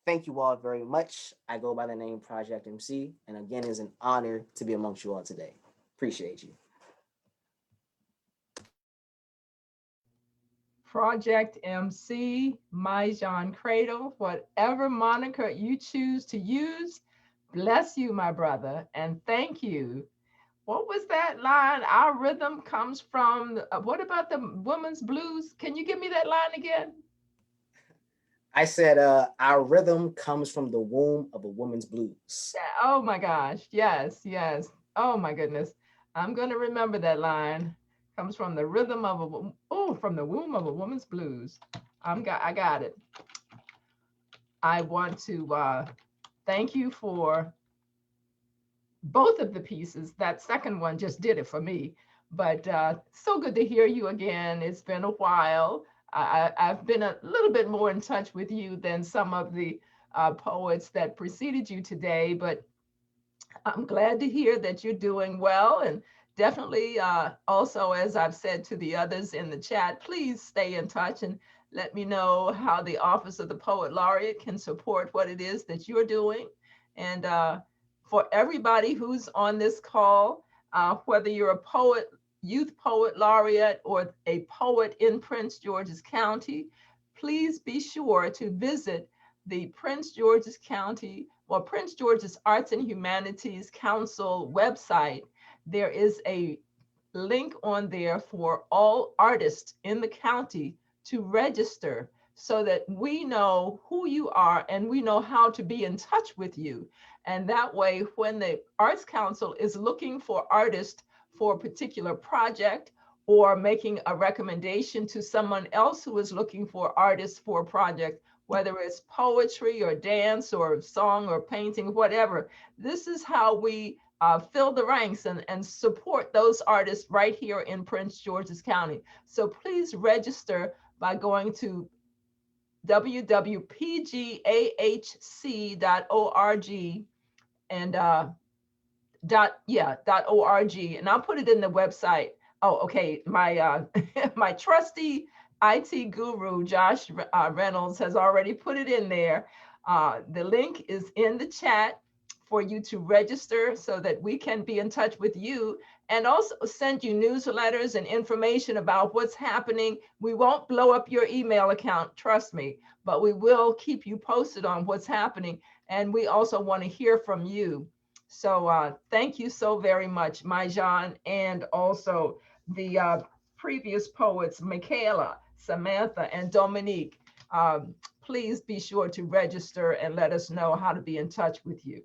S7: Thank you all very much. I go by the name Project MC, and again, it's an honor to be amongst you all today. Appreciate you.
S1: Project MC, Maijan Cradle, whatever moniker you choose to use, bless you, my brother, and thank you. What was that line? Our rhythm comes from, what about the woman's blues? Can you give me that line again?
S7: I said, our rhythm comes from the womb of a woman's blues.
S1: Oh my gosh. Yes, yes. Oh my goodness. I'm going to remember that line. Comes from the rhythm of from the womb of a woman's blues. I got it. I want to thank you for both of the pieces. That second one just did it for me. But so good to hear you again. It's been a while. I've been a little bit more in touch with you than some of the poets that preceded you today, but I'm glad to hear that you're doing well. And definitely also, as I've said to the others in the chat, please stay in touch and let me know how the Office of the Poet Laureate can support what it is that you're doing. And for everybody who's on this call, whether you're a poet, youth poet laureate, or a poet in Prince George's County, please be sure to visit the Prince George's County or Prince George's Arts and Humanities Council website. There is a link on there for all artists in the county to register so that we know who you are and we know how to be in touch with you. And that way, when the Arts Council is looking for artists for a particular project or making a recommendation to someone else who is looking for artists for a project, whether it's poetry or dance or song or painting, whatever, this is how we fill the ranks and support those artists right here in Prince George's County. So please register by going to www.pgahc.org and .org, and I'll put it in the website. Oh, okay. My my trusty IT guru Josh Reynolds has already put it in there. The link is in the chat for you to register so that we can be in touch with you and also send you newsletters and information about what's happening. We won't blow up your email account, trust me, but we will keep you posted on what's happening. And we also want to hear from you. So thank you so very much, Maijan, and also the previous poets, Michaela, Samantha, and Dominique. Please be sure to register and let us know how to be in touch with you.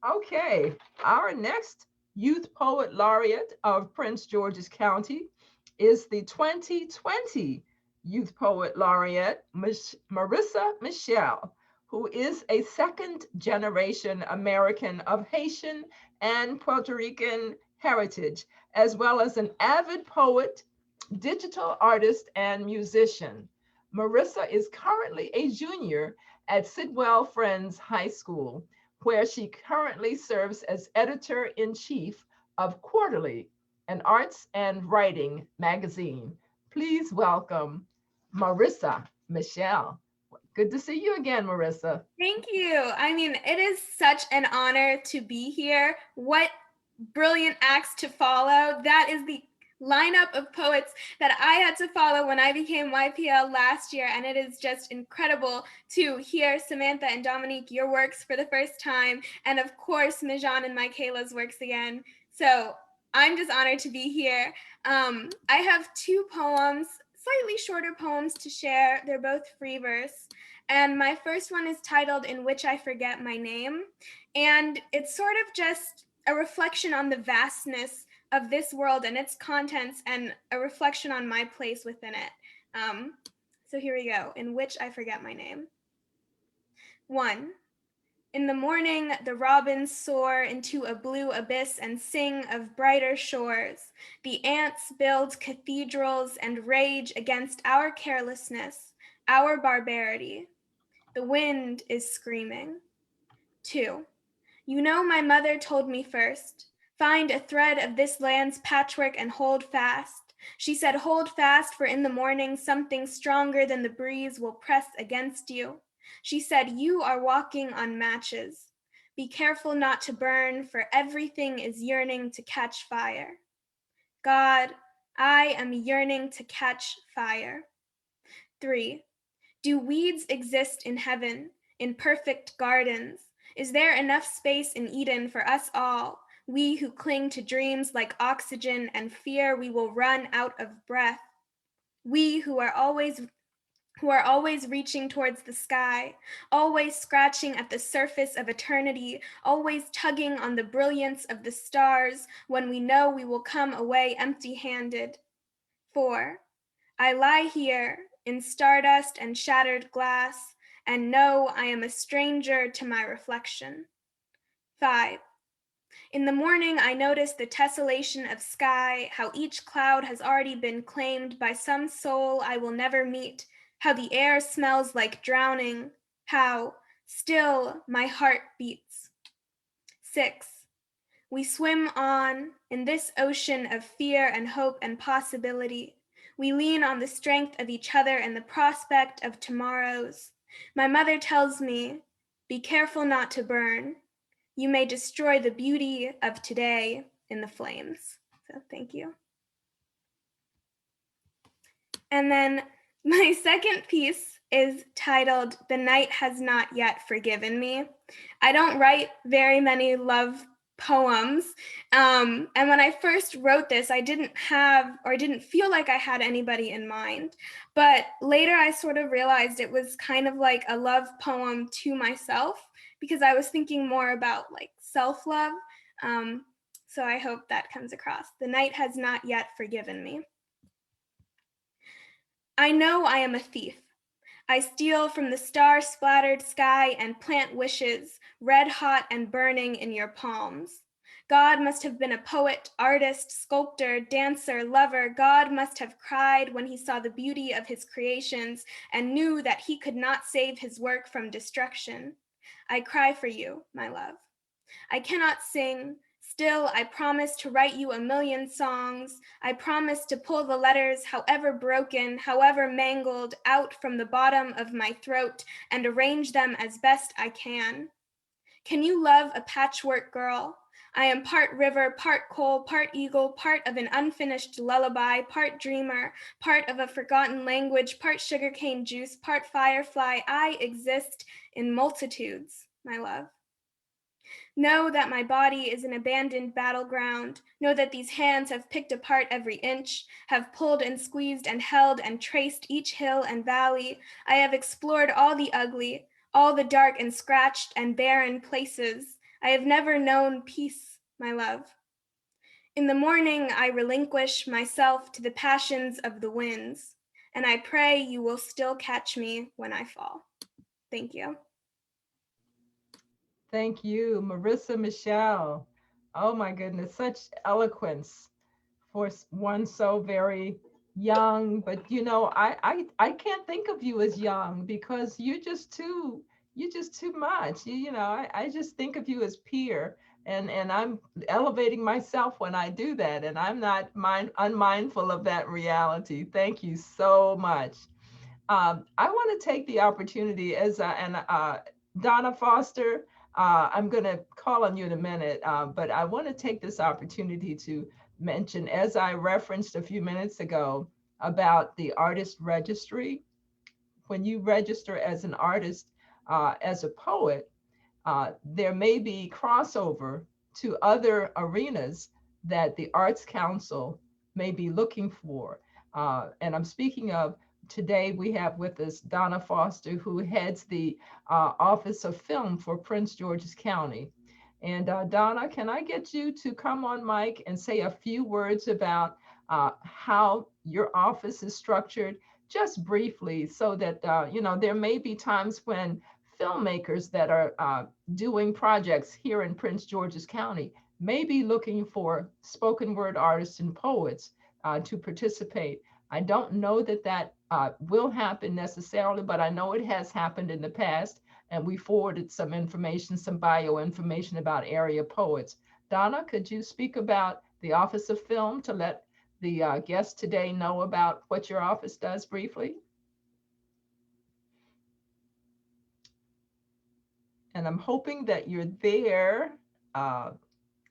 S1: Okay, our next Youth Poet Laureate of Prince George's County is the 2020 Youth Poet Laureate, Marissa Michel, who is a second-generation American of Haitian and Puerto Rican heritage, as well as an avid poet, digital artist, and musician. Marissa is currently a junior at Sidwell Friends High School, where she currently serves as editor-in-chief of Quarterly, an arts and writing magazine. Please welcome Marissa Michel. Good to see you again, Marissa.
S6: Thank you. I mean, it is such an honor to be here. What brilliant acts to follow. That is the lineup of poets that I had to follow when I became YPL last year, and it is just incredible to hear Samantha and Dominique, your works for the first time, and of course Maijan and Michaela's works again. So I'm just honored to be here. I have two poems, slightly shorter poems to share. They're both free verse, and my first one is titled "In Which I Forget My Name," and it's sort of just a reflection on the vastness of this world and its contents, and a reflection on my place within it. So here we go. In Which I Forget My Name. 1. In the morning, the robins soar into a blue abyss and sing of brighter shores. The ants build cathedrals and rage against our carelessness, our barbarity. The wind is screaming. 2. You know, my mother told me first, find a thread of this land's patchwork and hold fast. She said, hold fast, for in the morning something stronger than the breeze will press against you. She said, you are walking on matches. Be careful not to burn, for everything is yearning to catch fire. God, I am yearning to catch fire. 3. Do weeds exist in heaven, in perfect gardens? Is there enough space in Eden for us all, we who cling to dreams like oxygen and fear we will run out of breath? We who are always reaching towards the sky, always scratching at the surface of eternity, always tugging on the brilliance of the stars when we know we will come away empty-handed. 4. I lie here in stardust and shattered glass, and know I am a stranger to my reflection. 5. In the morning, I notice the tessellation of sky, how each cloud has already been claimed by some soul I will never meet, how the air smells like drowning, how still my heart beats. 6. We swim on in this ocean of fear and hope and possibility. We lean on the strength of each other and the prospect of tomorrows. My mother tells me, be careful not to burn. You may destroy the beauty of today in the flames. So thank you. And then my second piece is titled, The Night Has Not Yet Forgiven Me. I don't write very many love poems. And when I first wrote this, I didn't feel like I had anybody in mind. But later I sort of realized it was kind of like a love poem to myself, because I was thinking more about like self-love. So I hope that comes across. The night has not yet forgiven me. I know I am a thief. I steal from the star-splattered sky and plant wishes, red hot and burning in your palms. God must have been a poet, artist, sculptor, dancer, lover. God must have cried when he saw the beauty of his creations and knew that he could not save his work from destruction. I cry for you, my love. I cannot sing. Still, I promise to write you a million songs. I promise to pull the letters, however broken, however mangled, out from the bottom of my throat and arrange them as best I can. Can you love a patchwork girl? I am part river, part coal, part eagle, part of an unfinished lullaby, part dreamer, part of a forgotten language, part sugarcane juice, part firefly. I exist in multitudes, my love. Know that my body is an abandoned battleground. Know that these hands have picked apart every inch, have pulled and squeezed and held and traced each hill and valley. I have explored all the ugly, all the dark and scratched and barren places. I have never known peace, my love. In the morning, I relinquish myself to the passions of the winds, and I pray you will still catch me when I fall. Thank you.
S1: Thank you, Marissa Michel. Oh my goodness, such eloquence for one so very young. But you know, I can't think of you as young because you're just too much. You know, I just think of you as peer. And I'm elevating myself when I do that, and I'm not unmindful of that reality. Thank you so much. I want to take the opportunity Donna Foster, I'm going to call on you in a minute, but I want to take this opportunity to mention, as I referenced a few minutes ago, about the artist registry. When you register as an artist, as a poet, there may be crossover to other arenas that the Arts Council may be looking for. And I'm speaking of, today we have with us Donna Foster, who heads the Office of Film for Prince George's County. And Donna, can I get you to come on mic and say a few words about how your office is structured, just briefly, so that, you know, there may be times when filmmakers that are doing projects here in Prince George's County may be looking for spoken word artists and poets to participate. I don't know that that will happen necessarily, but I know it has happened in the past, and we forwarded some information, some bio information about area poets. Donna, could you speak about the Office of Film to let the guests today know about what your office does briefly? And I'm hoping that you're there,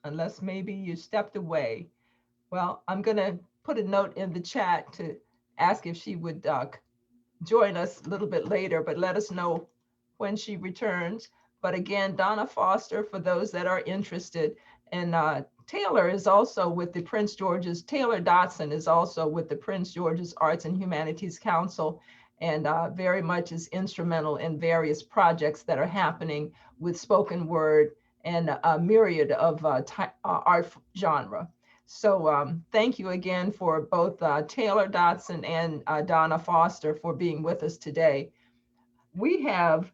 S1: unless maybe you stepped away. Well, I'm going to put a note in the chat to ask if she would join us a little bit later, but let us know when she returns. But again, Donna Foster, for those that are interested, and Taylor is also with the Prince George's, Taylor Dotson is also with the Prince George's Arts and Humanities Council, and very much is instrumental in various projects that are happening with spoken word and a myriad of art genre. So thank you again for both Taylor Dotson and Donna Foster for being with us today. we have,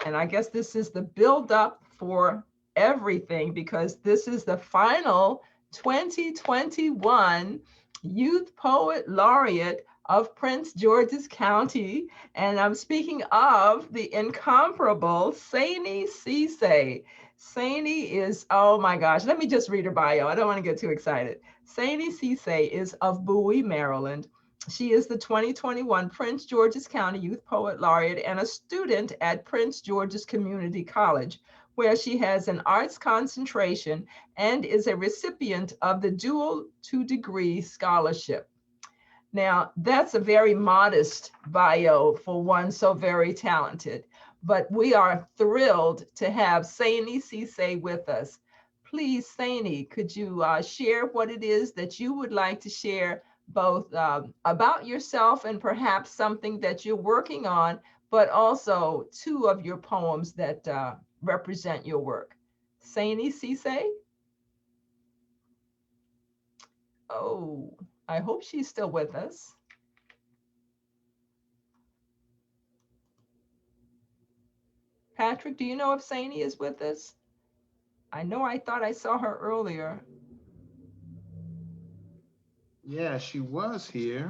S1: and I guess this is the build-up for everything, because this is the final 2021 Youth Poet Laureate of Prince George's County. And I'm speaking of the incomparable Sainey Ceesay. Sainey is, oh my gosh, let me just read her bio. I don't want to get too excited. Sainey Ceesay is of Bowie, Maryland. She is the 2021 Prince George's County Youth Poet Laureate and a student at Prince George's Community College, where she has an arts concentration and is a recipient of the Dual 2-Degree Scholarship. Now, that's a very modest bio for one so very talented, but we are thrilled to have Sainey Ceesay with us. Please, Sainey, could you share what it is that you would like to share, both about yourself and perhaps something that you're working on, but also 2 of your poems that represent your work? Sainey Ceesay? Oh, I hope she's still with us. Patrick, do you know if Sainey is with us? I know I thought I saw her earlier.
S2: Yeah, she was here.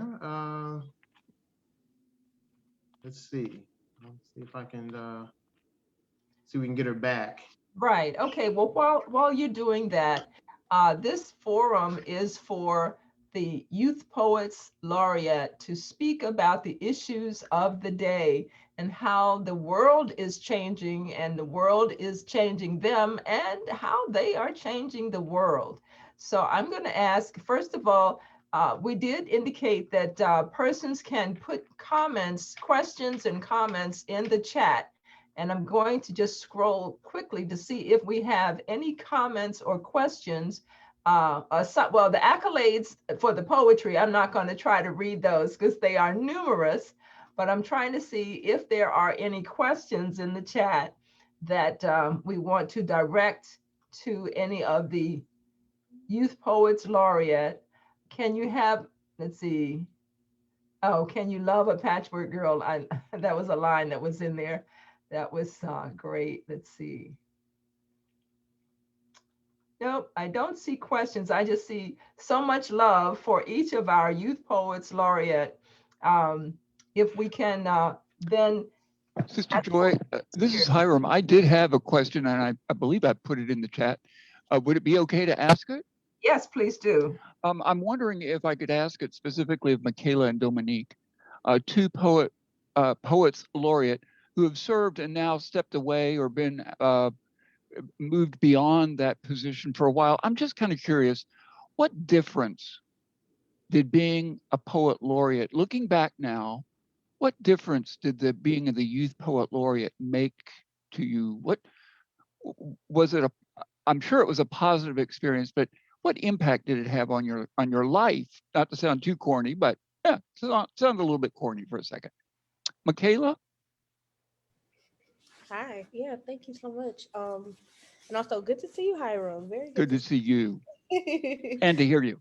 S2: Let's see. Let's see if I can see if we can get her back.
S1: Right. Okay. Well, while you're doing that, this forum is for the Youth Poets Laureate to speak about the issues of the day and how the world is changing and the world is changing them and how they are changing the world. So I'm going to ask, first of all, we did indicate that persons can put comments, questions and comments in the chat. And I'm going to just scroll quickly to see if we have any comments or questions. Well, the accolades for the poetry, I'm not going to try to read those because they are numerous, but I'm trying to see if there are any questions in the chat that we want to direct to any of the Youth Poets Laureate. Can you have, let's see, oh, can you love a patchwork girl? That was a line that was in there. That was great. Let's see. Nope, I don't see questions. I just see so much love for each of our Youth Poets Laureate. If we can then.
S8: Sister Joy, this is Hiram. I did have a question, and I believe I put it in the chat. Would it be okay to ask it?
S1: Yes, please do.
S8: I'm wondering if I could ask it specifically of Michaela and Dominique, 2 poets laureate who have served and now stepped away or been moved beyond that position for a while. I'm just kind of curious, what difference did being a poet laureate, looking back now, what difference did the being of the Youth Poet Laureate make to you? What was it? I'm sure it was a positive experience, but what impact did it have on your life? Not to sound too corny, but yeah, sound a little bit corny for a second. Michaela?
S5: Hi. Yeah, thank you so much. And also good to see you, Hiram. Very
S8: Good to see you and to hear you.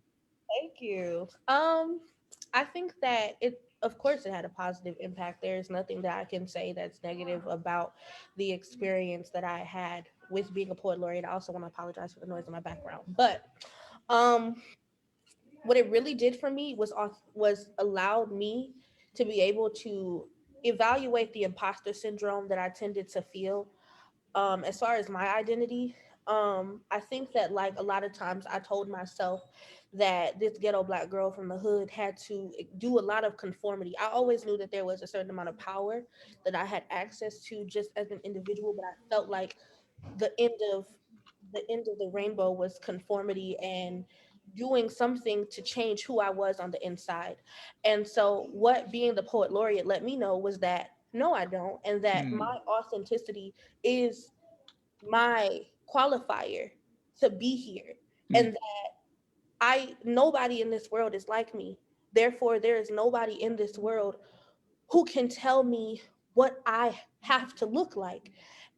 S5: Thank you. I think that of course, it had a positive impact. There's nothing that I can say that's negative about the experience that I had with being a poet laureate. I also want to apologize for the noise in my background. But what it really did for me was allowed me to be able to evaluate the imposter syndrome that I tended to feel as far as my identity. I think that, like, a lot of times I told myself that this ghetto Black girl from the hood had to do a lot of conformity. I always knew that there was a certain amount of power that I had access to just as an individual, but I felt like the end of the rainbow was conformity and doing something to change who I was on the inside. And so what being the poet laureate let me know was that no, I don't, and that my authenticity is my qualifier to be here, and that nobody in this world is like me. Therefore, there is nobody in this world who can tell me what I have to look like.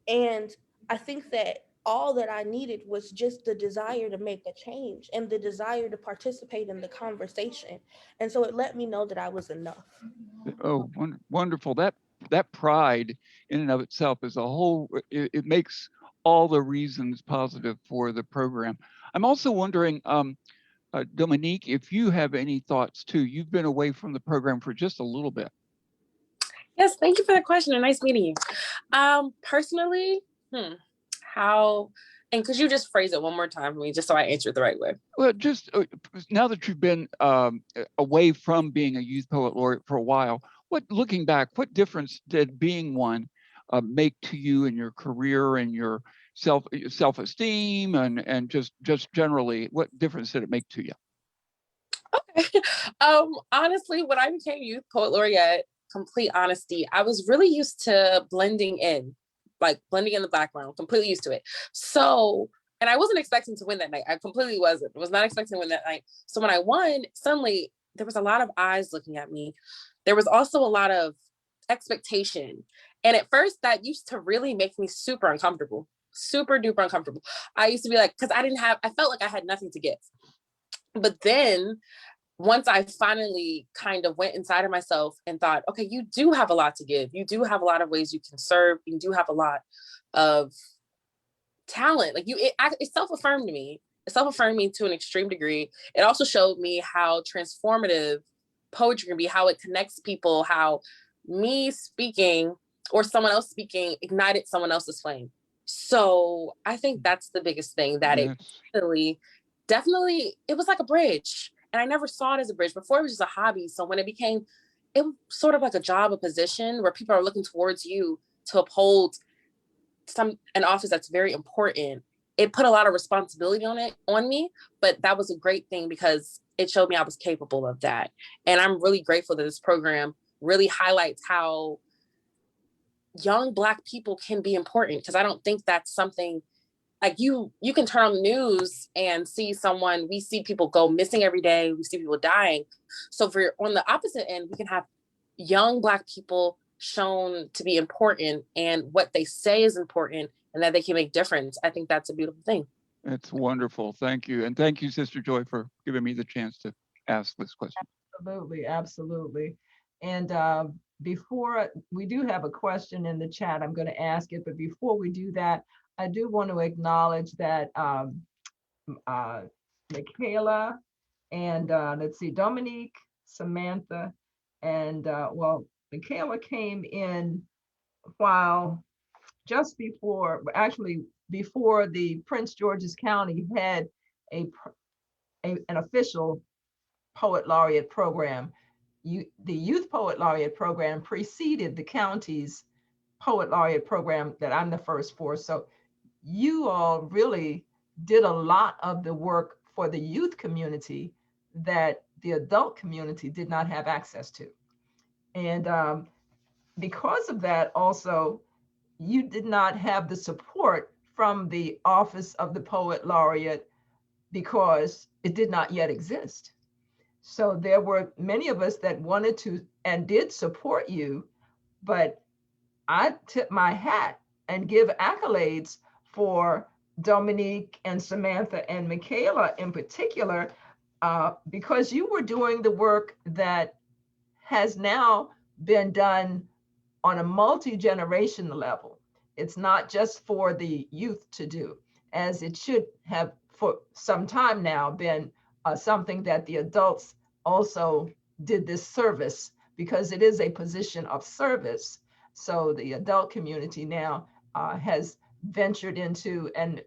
S5: And I think that all that I needed was just the desire to make a change and the desire to participate in the conversation. And so it let me know that I was enough.
S8: Oh, wonderful. That that pride in and of itself is a whole, it makes all the reasons positive for the program. I'm also wondering, Dominique, if you have any thoughts too. You've been away from the program for just a little bit.
S3: Yes, thank you for that question, and nice meeting you. Personally, how, and could you just phrase it one more time for me, just so I answer it the right way?
S8: Well, just now that you've been away from being a Youth Poet Laureate for a while, looking back, what difference did being one make to you in your career and your self-esteem and just generally, what difference did it make to you?
S3: Okay. Honestly, when I became Youth Poet Laureate, complete honesty, I was really used to blending in, like blending in the background, completely used to it. So, and I wasn't expecting to win that night. I completely wasn't. Was not expecting to win that night. So when I won, suddenly there was a lot of eyes looking at me. There was also a lot of expectation. And at first that used to really make me super uncomfortable, super duper uncomfortable. I used to be like, because I felt like I had nothing to give. But then once I finally kind of went inside of myself and thought, okay, you do have a lot to give. You do have a lot of ways you can serve. You do have a lot of talent. Like it self-affirmed me. It self-affirmed me to an extreme degree. It also showed me how transformative poetry can be, how it connects people, how me speaking or someone else speaking ignited someone else's flame. So I think that's the biggest thing, that it definitely, it was like a bridge. And I never saw it as a bridge. Before, it was just a hobby. So when it was sort of like a job, a position where people are looking towards you to uphold an office that's very important. It put a lot of responsibility on me, but that was a great thing because it showed me I was capable of that. And I'm really grateful that this program really highlights how young Black people can be important, because I don't think that's something like you can turn on the news and we see people go missing every day. We see people dying. So on the opposite end, we can have young Black people shown to be important and what they say is important and that they can make difference. I think that's a beautiful thing.
S8: It's wonderful. Thank you. And thank you, Sister Joy, for giving me the chance to ask this question.
S1: Absolutely, absolutely. And before we do have a question in the chat, I'm going to ask it, but before we do that, I do want to acknowledge that Michaela and let's see, Dominique, Samantha, and Michaela came in while just before, actually before the Prince George's County had an official Poet Laureate program. The Youth Poet Laureate program preceded the county's Poet Laureate program that I'm the first for. So you all really did a lot of the work for the youth community that the adult community did not have access to. And because of that, also, you did not have the support from the Office of the Poet Laureate because it did not yet exist. So there were many of us that wanted to and did support you, but I tip my hat and give accolades for Dominique and Samantha and Michaela in particular, because you were doing the work that has now been done on a multi-generational level. It's not just for the youth to do, as it should have for some time now been something that the adults also did this service, because it is a position of service. So the adult community now has ventured into, and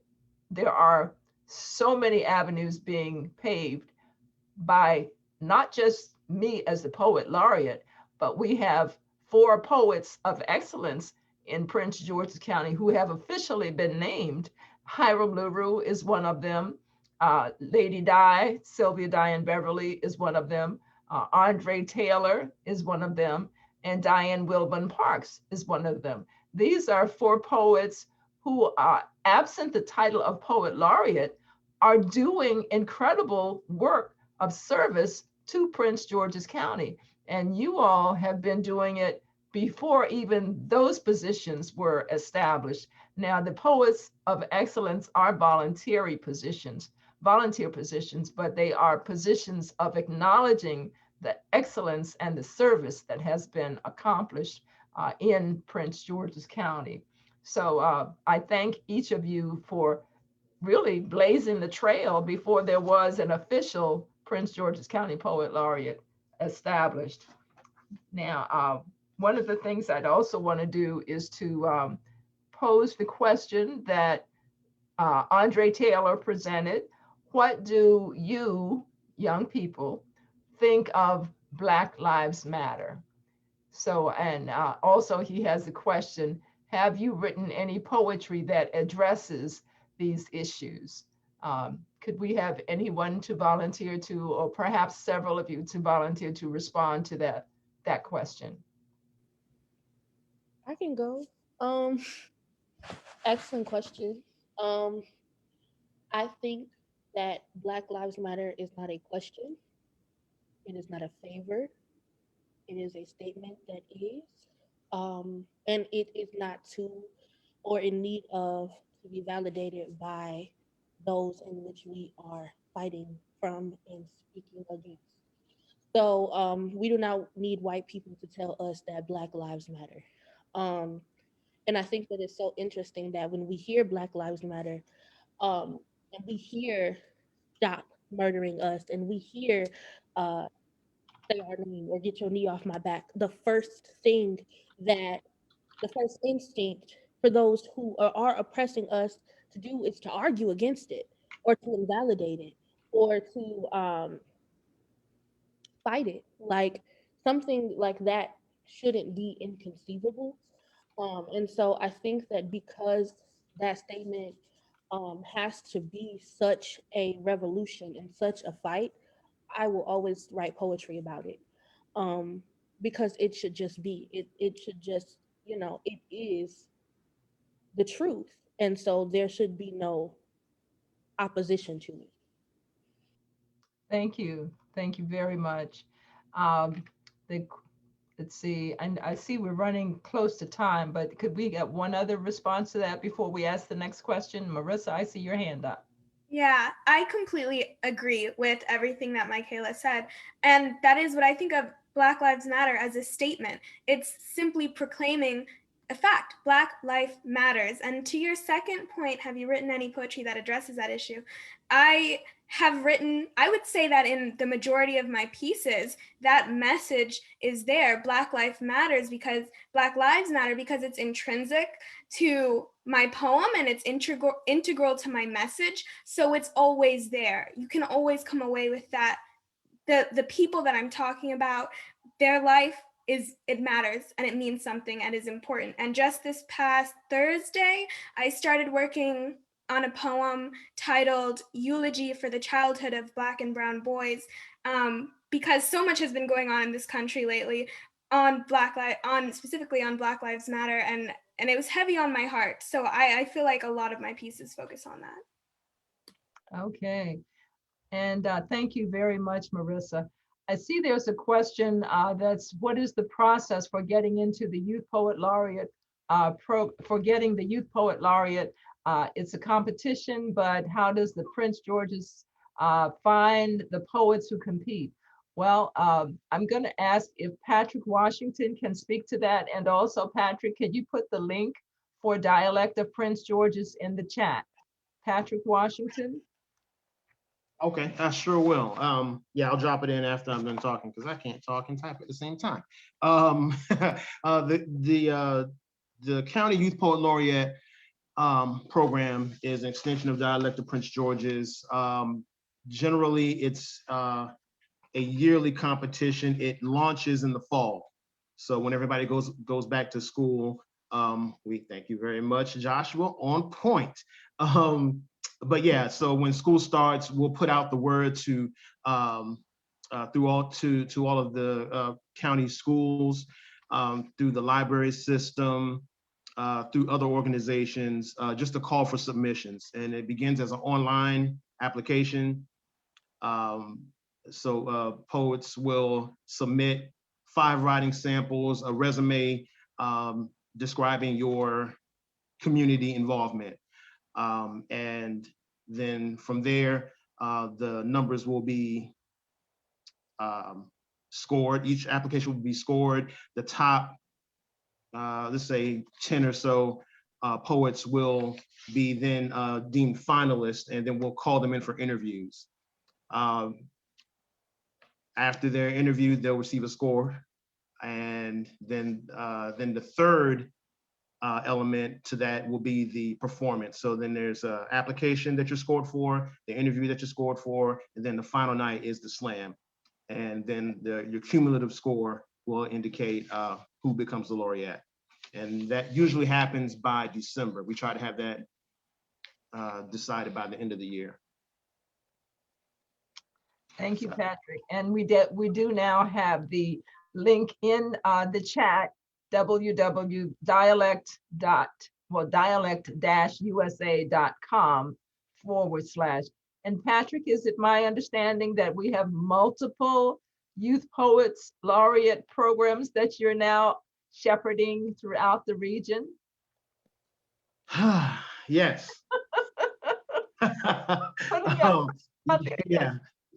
S1: there are so many avenues being paved by not just me as the poet laureate, but we have 4 poets of excellence in Prince George's County who have officially been named. Hiram LaRue is one of them. Lady Di, Sylvia Diane Beverly is one of them. Andre Taylor is one of them. And Diane Wilburn Parks is one of them. These are 4 poets who are absent the title of Poet Laureate, are doing incredible work of service to Prince George's County. And you all have been doing it before even those positions were established. Now, the poets of excellence are volunteer positions, but they are positions of acknowledging the excellence and the service that has been accomplished in Prince George's County. So I thank each of you for really blazing the trail before there was an official Prince George's County Poet Laureate established. Now, one of the things I'd also want to do is to pose the question that Andre Taylor presented. What do you, young people, think of Black Lives Matter? So, and also he has a question, have you written any poetry that addresses these issues? Could we have anyone to volunteer to, or perhaps several of you to volunteer to respond to that question?
S5: I can go. Um, Excellent question. Um, I think that Black Lives Matter is not a question. It is not a favor. It is a statement that is. And it is not to or in need of to be validated by those in which we are fighting from and speaking against. So we do not need white people to tell us that Black Lives Matter. Um, and I think that it's so interesting that when we hear Black Lives Matter, um, and we hear stop murdering us, and we hear uh, say our name or get your knee off my back, that the first instinct for those who are oppressing us to do is to argue against it or to invalidate it or to fight it. Like something like that shouldn't be inconceivable. And so I think that because that statement has to be such a revolution and such a fight, I will always write poetry about it. Um, because it should just be, it should just, it is the truth. And so there should be no opposition to it.
S1: Thank you. Thank you very much. Um, the, let's see, and I see we're running close to time, but could we get one other response to that before we ask the next question? Marissa, I see your hand up.
S6: Yeah, I completely agree with everything that Michaela said. And that is what I think of Black Lives Matter as a statement. It's simply proclaiming a fact. Black life matters. And to your second point, have you written any poetry that addresses that issue? I have written, I would say that in the majority of my pieces, that message is there. Black life matters because Black lives matter because it's intrinsic to my poem and it's integral to my message. So it's always there. You can always come away with that. The people that I'm talking about, their life it matters and it means something and is important. And just this past Thursday, I started working on a poem titled Eulogy for the Childhood of Black and Brown Boys, because so much has been going on in this country lately on specifically on Black Lives Matter, and it was heavy on my heart. So I feel like a lot of my pieces focus on that.
S1: Okay. And thank you very much, Marissa. I see there's a question that's what is the process for getting into the Youth Poet Laureate for getting the Youth Poet Laureate? It's a competition, but how does the Prince George's find the poets who compete? Well, I'm going to ask if Patrick Washington can speak to that. And also, Patrick, can you put the link for Dialect of Prince George's in the chat? Patrick Washington?
S2: Okay, I sure will. Yeah, I'll drop it in after I'm done talking because I can't talk and type at the same time. The County Youth Poet Laureate program is an extension of Dialect of Prince George's. Generally, it's a yearly competition. It launches in the fall. So when everybody goes back to school, we thank you very much, Joshua, on point. But yeah, so when school starts, we'll put out the word to through all of the county schools, through the library system, through other organizations, just a call for submissions. And it begins as an online application. So poets will submit 5 writing samples, a resume describing your community involvement. And then from there, the numbers will be scored. Each application will be scored. The top let's say 10 or so poets will be then deemed finalists, and then we'll call them in for interviews. After they're interviewed, they'll receive a score. And then the third element to that will be the performance. So then there's an application that you're scored for, the interview that you're scored for, and then the final night is the slam. And then your cumulative score will indicate who becomes the laureate. And that usually happens by December. We try to have that decided by the end of the year.
S1: Thank you, Patrick. And we do now have the link in the chat, dialect-usa.com/. And Patrick, is it my understanding that we have multiple youth poets laureate programs that you're now shepherding throughout the region?
S2: Yes.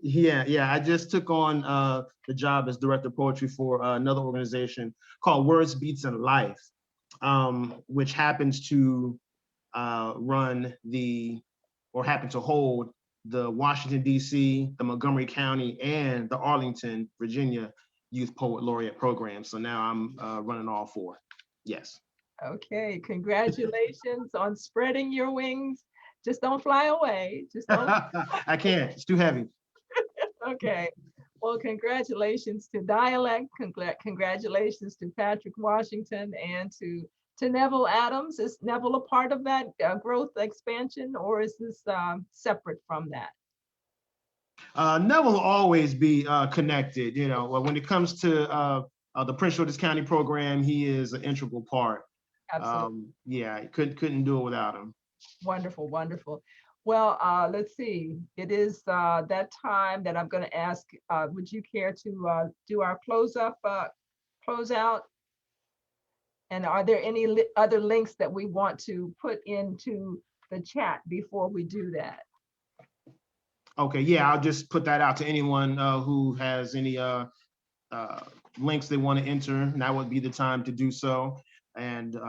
S2: Yeah. I just took on the job as director of poetry for another organization called Words, Beats, and Life, which happens to happen to hold the Washington, D.C., the Montgomery County, and the Arlington, Virginia Youth Poet Laureate program. So now I'm running all four. Yes.
S1: Okay, congratulations on spreading your wings. Just don't fly away. Just don't.
S2: I can't, it's too heavy.
S1: Okay, well, congratulations to Dialect, congratulations to Patrick Washington, and to Neville Adams. Is Neville a part of that growth expansion, or is this separate from that?
S2: Neville will always be connected. You know, when it comes to the Prince George's County program, he is an integral part.
S1: Absolutely.
S2: Yeah, couldn't do it without him.
S1: Wonderful, wonderful. Well, let's see. It is that time that I'm going to ask, would you care to do our closeout? And are there any other links that we want to put into the chat before we do that?
S2: Okay, yeah, I'll just put that out to anyone who has any links they want to enter. Now would be the time to do so. And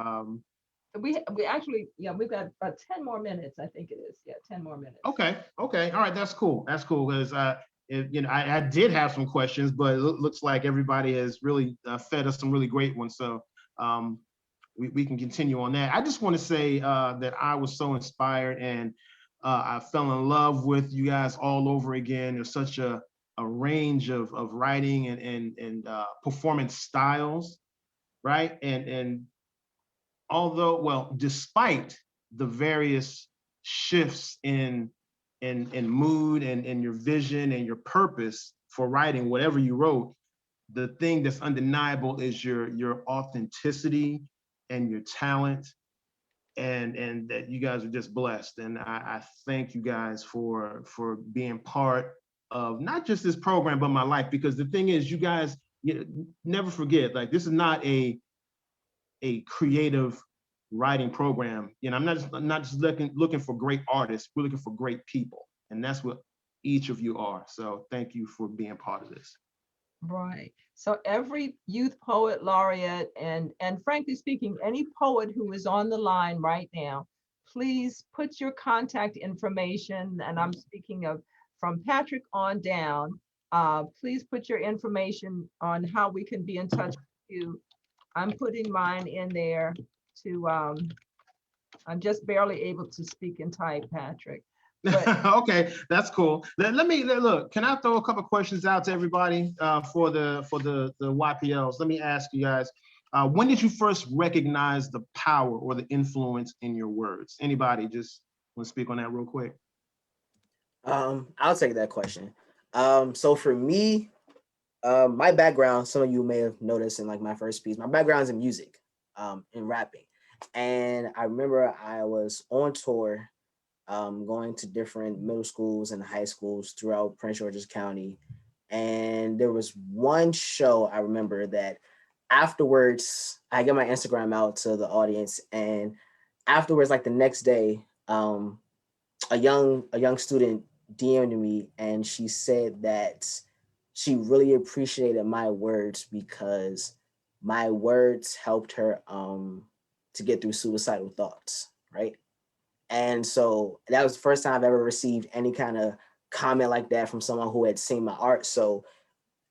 S1: we actually, yeah, we've got about 10 more minutes, I think it is. Yeah, 10 more minutes.
S2: Okay, all right, that's cool. That's cool, because you know, I did have some questions, but it looks like everybody has really fed us some really great ones. So we can continue on that. I just want to say that I was so inspired, and I fell in love with you guys all over again. There's such a range of writing and performance styles, right? And although, well, despite the various shifts in mood and your vision and your purpose for writing whatever you wrote, the thing that's undeniable is your authenticity and your talent, and that you guys are just blessed. And I thank you guys for being part of not just this program, but my life. Because the thing is, you guys, never forget, like, this is not a creative writing program. You know, I'm not just looking for great artists. We're looking for great people, and that's what each of you are. So thank you for being part of this.
S1: Right. So every youth poet laureate, and frankly speaking, any poet who is on the line right now, please put your contact information, and I'm speaking of from Patrick on down, please put your information on how we can be in touch with you. I'm putting mine in there to, I'm just barely able to speak and type, Patrick. But
S2: okay, that's cool. Let me look. Can I throw a couple questions out to everybody for the YPLs? Let me ask you guys. When did you first recognize the power or the influence in your words? Anybody just want to speak on that real quick?
S7: I'll take that question. So for me, my background, some of you may have noticed in like my first piece, my background's in music, in rapping. And I remember I was on tour, going to different middle schools and high schools throughout Prince George's County. And there was one show I remember that afterwards, I get my Instagram out to the audience, and afterwards, like the next day, a young student DM'd me, and she said that she really appreciated my words because my words helped her to get through suicidal thoughts, right? And so that was the first time I've ever received any kind of comment like that from someone who had seen my art. So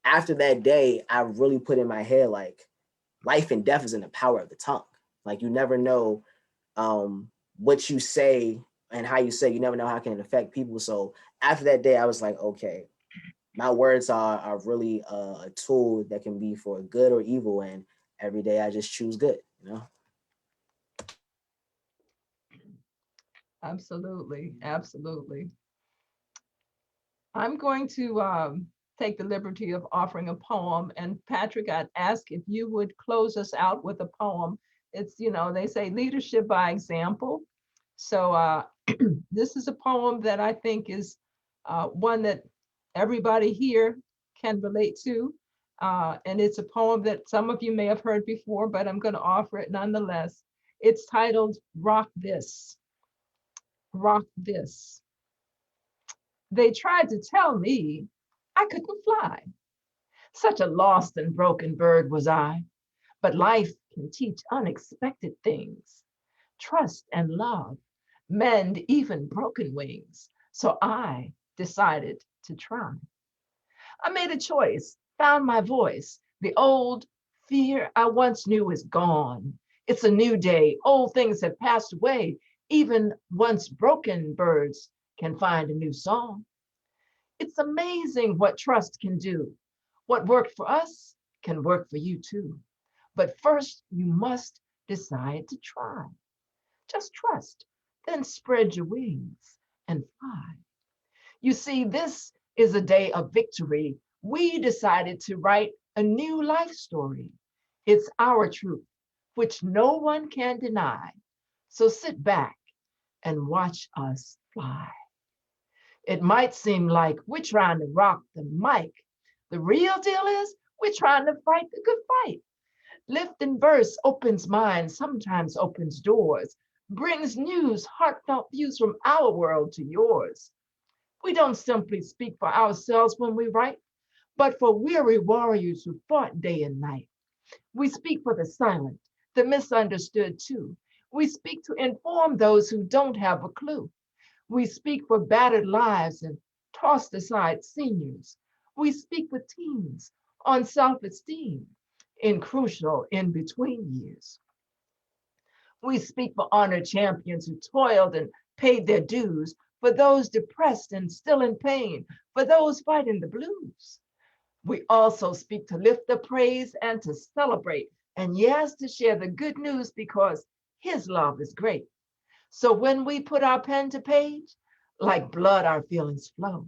S7: after that day, I really put in my head, like, life and death is in the power of the tongue. Like, you never know what you say and how you say, you never know how it can affect people. So after that day, I was like, okay, my words are really a tool that can be for good or evil. And every day I just choose good, you know?
S1: Absolutely, absolutely. I'm going to take the liberty of offering a poem. And Patrick, I'd ask if you would close us out with a poem. It's, you know, they say leadership by example. So this is a poem that I think is one that everybody here can relate to. And it's a poem that some of you may have heard before, but I'm going to offer it nonetheless. It's titled Rock This. Rock This. They tried to tell me I couldn't fly. Such a lost and broken bird was I. But life can teach unexpected things. Trust and love mend even broken wings. So I decided to try. I made a choice, found my voice. The old fear I once knew is gone. It's a new day. Old things have passed away. Even once broken birds can find a new song. It's amazing what trust can do. What worked for us can work for you too. But first, you must decide to try. Just trust, then spread your wings and fly. You see, this is a day of victory. We decided to write a new life story. It's our truth, which no one can deny. So sit back and watch us fly. It might seem like we're trying to rock the mic. The real deal is we're trying to fight the good fight. Lift and verse opens minds, sometimes opens doors, brings news, heartfelt views from our world to yours. We don't simply speak for ourselves when we write, but for weary warriors who fought day and night. We speak for the silent, the misunderstood too. We speak to inform those who don't have a clue. We speak for battered lives and tossed aside seniors. We speak with teens on self-esteem in crucial in-between years. We speak for honored champions who toiled and paid their dues, for those depressed and still in pain, for those fighting the blues. We also speak to lift the praise and to celebrate, and yes, to share the good news because his love is great. So when we put our pen to page, like blood, our feelings flow.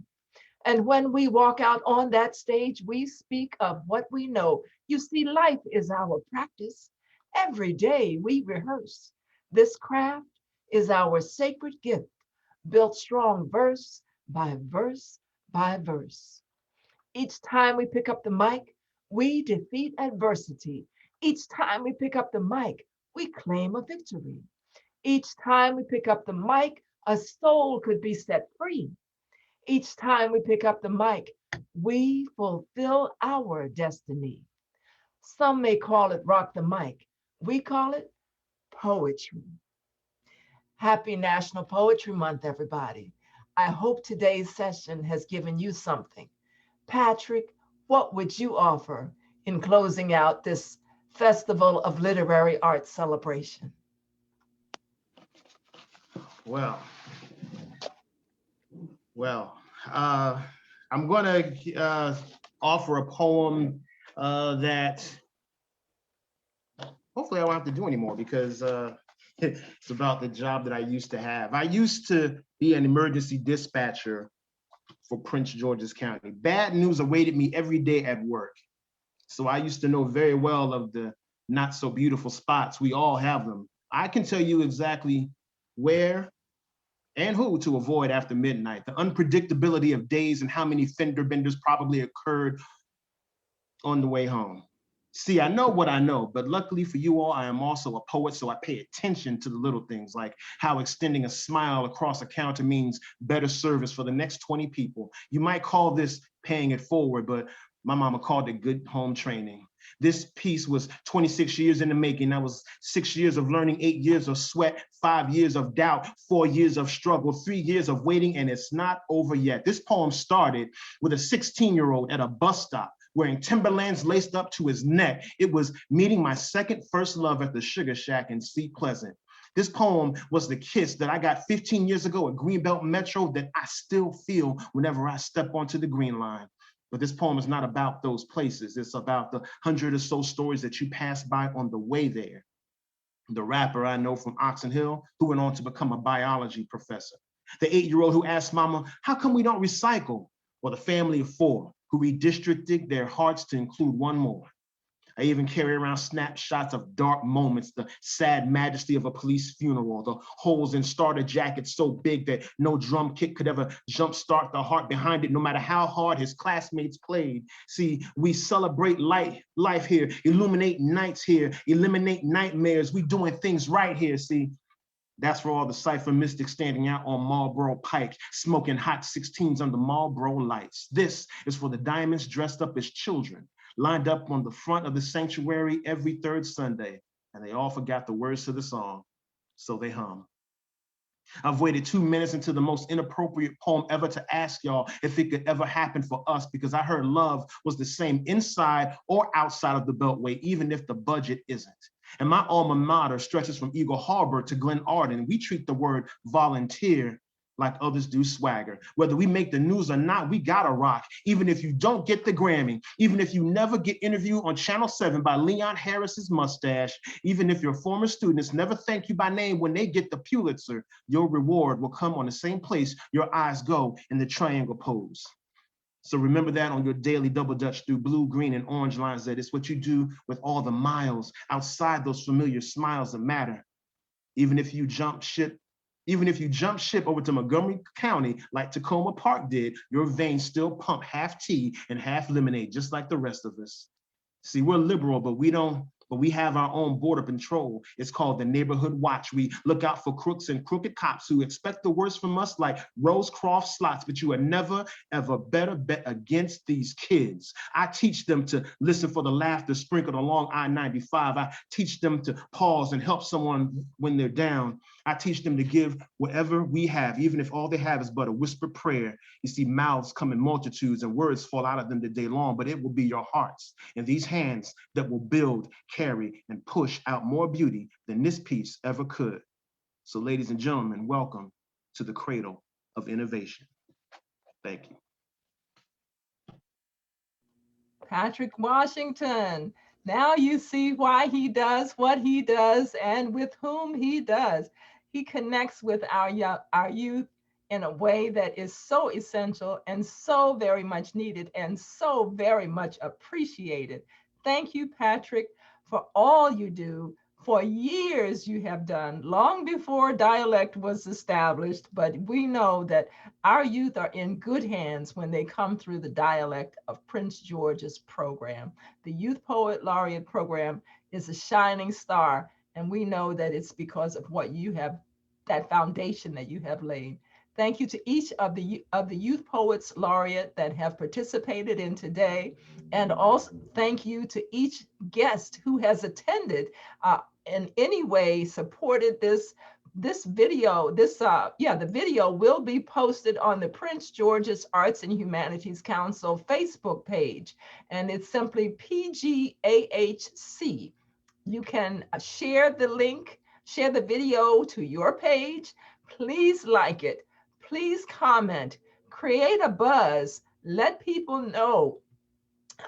S1: And when we walk out on that stage, we speak of what we know. You see, life is our practice. Every day we rehearse. This craft is our sacred gift, built strong verse by verse by verse. Each time we pick up the mic, we defeat adversity. Each time we pick up the mic, we claim a victory. Each time we pick up the mic, a soul could be set free. Each time we pick up the mic, we fulfill our destiny. Some may call it rock the mic. We call it poetry. Happy National Poetry Month, everybody. I hope today's session has given you something. Patrick, what would you offer in closing out this Festival of Literary Arts celebration?
S2: Well, I'm going to offer a poem that hopefully I won't have to do anymore because it's about the job that I used to have. I used to be an emergency dispatcher for Prince George's County. Bad news awaited me every day at work. So I used to know very well of the not so beautiful spots. We all have them. I can tell you exactly where and who to avoid after midnight. The unpredictability of days and how many fender benders probably occurred on the way home. See, I know what I know, but luckily for you all, I am also a poet, so I pay attention to the little things, like how extending a smile across a counter means better service for the next 20 people. You might call this paying it forward, but my mama called it good home training. This piece was 26 years in the making. That was 6 years of learning, 8 years of sweat, 5 years of doubt, 4 years of struggle, 3 years of waiting, and it's not over yet. This poem started with a 16-year-old at a bus stop wearing Timberlands laced up to his neck. It was meeting my second first love at the Sugar Shack in Seat Pleasant. This poem was the kiss that I got 15 years ago at Greenbelt Metro that I still feel whenever I step onto the green line. But this poem is not about those places. It's about the 100 or so stories that you pass by on the way there. The rapper I know from Oxon Hill, who went on to become a biology professor. The 8-year-old who asked mama, how come we don't recycle? Or the family of 4 who redistricted their hearts to include one more. I even carry around snapshots of dark moments, the sad majesty of a police funeral, the holes in starter jackets so big that no drum kit could ever jumpstart the heart behind it, no matter how hard his classmates played. See, we celebrate life here, illuminate nights here, eliminate nightmares. We doing things right here, see. That's for all the cipher mystics standing out on Marlboro Pike, smoking hot 16s under Marlboro lights. This is for the diamonds dressed up as children, lined up on the front of the sanctuary every 3rd Sunday, and they all forgot the words to the song, so they hum. I've waited 2 minutes into the most inappropriate poem ever to ask y'all if it could ever happen for us, because I heard love was the same inside or outside of the Beltway, even if the budget isn't. And my alma mater stretches from Eagle Harbor to Glen Arden. We treat the word volunteer like others do swagger. Whether we make the news or not, we gotta rock. Even if you don't get the Grammy, even if you never get interviewed on Channel 7 by Leon Harris's mustache, even if your former students never thank you by name when they get the Pulitzer, your reward will come on the same place your eyes go in the triangle pose. So remember that on your daily double dutch through blue, green, and orange lines, that it's what you do with all the miles outside those familiar smiles that matter. Even if you jump ship over to Montgomery County like Tacoma Park did, your veins still pump half tea and half lemonade, just like the rest of us. See, we're liberal, but we have our own border patrol. It's called the Neighborhood Watch. We look out for crooks and crooked cops who expect the worst from us like Rosecroft slots, but you are never, ever better bet against these kids. I teach them to listen for the laughter sprinkled along I-95. I teach them to pause and help someone when they're down. I teach them to give whatever we have, even if all they have is but a whispered prayer. You see, mouths come in multitudes and words fall out of them the day long, but it will be your hearts and these hands that will build, carry, and push out more beauty than this piece ever could. So ladies and gentlemen, welcome to the cradle of innovation. Thank you.
S1: Patrick Washington. Now you see why he does what he does and with whom he does. He connects with our youth in a way that is so essential and so very much needed and so very much appreciated. Thank you, Patrick, for all you do. For years you have done, long before Dialect was established, but we know that our youth are in good hands when they come through the Dialect of Prince George's program. The Youth Poet Laureate program is a shining star, and we know that it's because of what you have, that foundation that you have laid. Thank you to each of the Youth Poets Laureate that have participated in today. And also thank you to each guest who has attended in any way supported this video. The video will be posted on the Prince George's Arts and Humanities Council Facebook page, and it's simply PGAHC. You can share the link, share the video to your page. Please like it. Please comment, create a buzz, let people know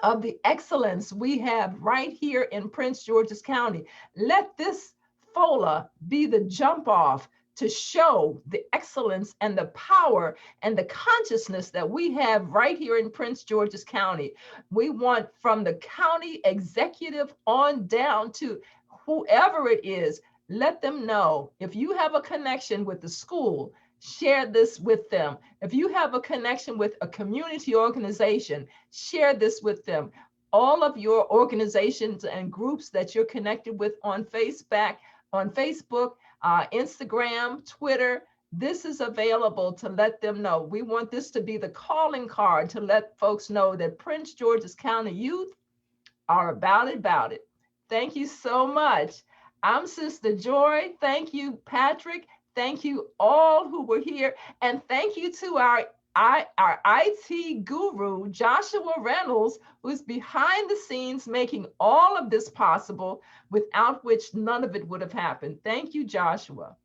S1: of the excellence we have right here in Prince George's County. Let this FOLA be the jump off to show the excellence and the power and the consciousness that we have right here in Prince George's County. We want from the county executive on down to whoever it is, let them know if you have a connection with the school, share this with them. If you have a connection with a community organization, share this with them. All of your organizations and groups that you're connected with on Facebook, Instagram, Twitter, this is available to let them know. We want this to be the calling card to let folks know that Prince George's County youth are about it. Thank you so much. I'm Sister Joy. Thank you, Patrick. Thank you all who were here. And thank you to our IT guru, Joshua Reynolds, who's behind the scenes making all of this possible, without which none of it would have happened. Thank you, Joshua.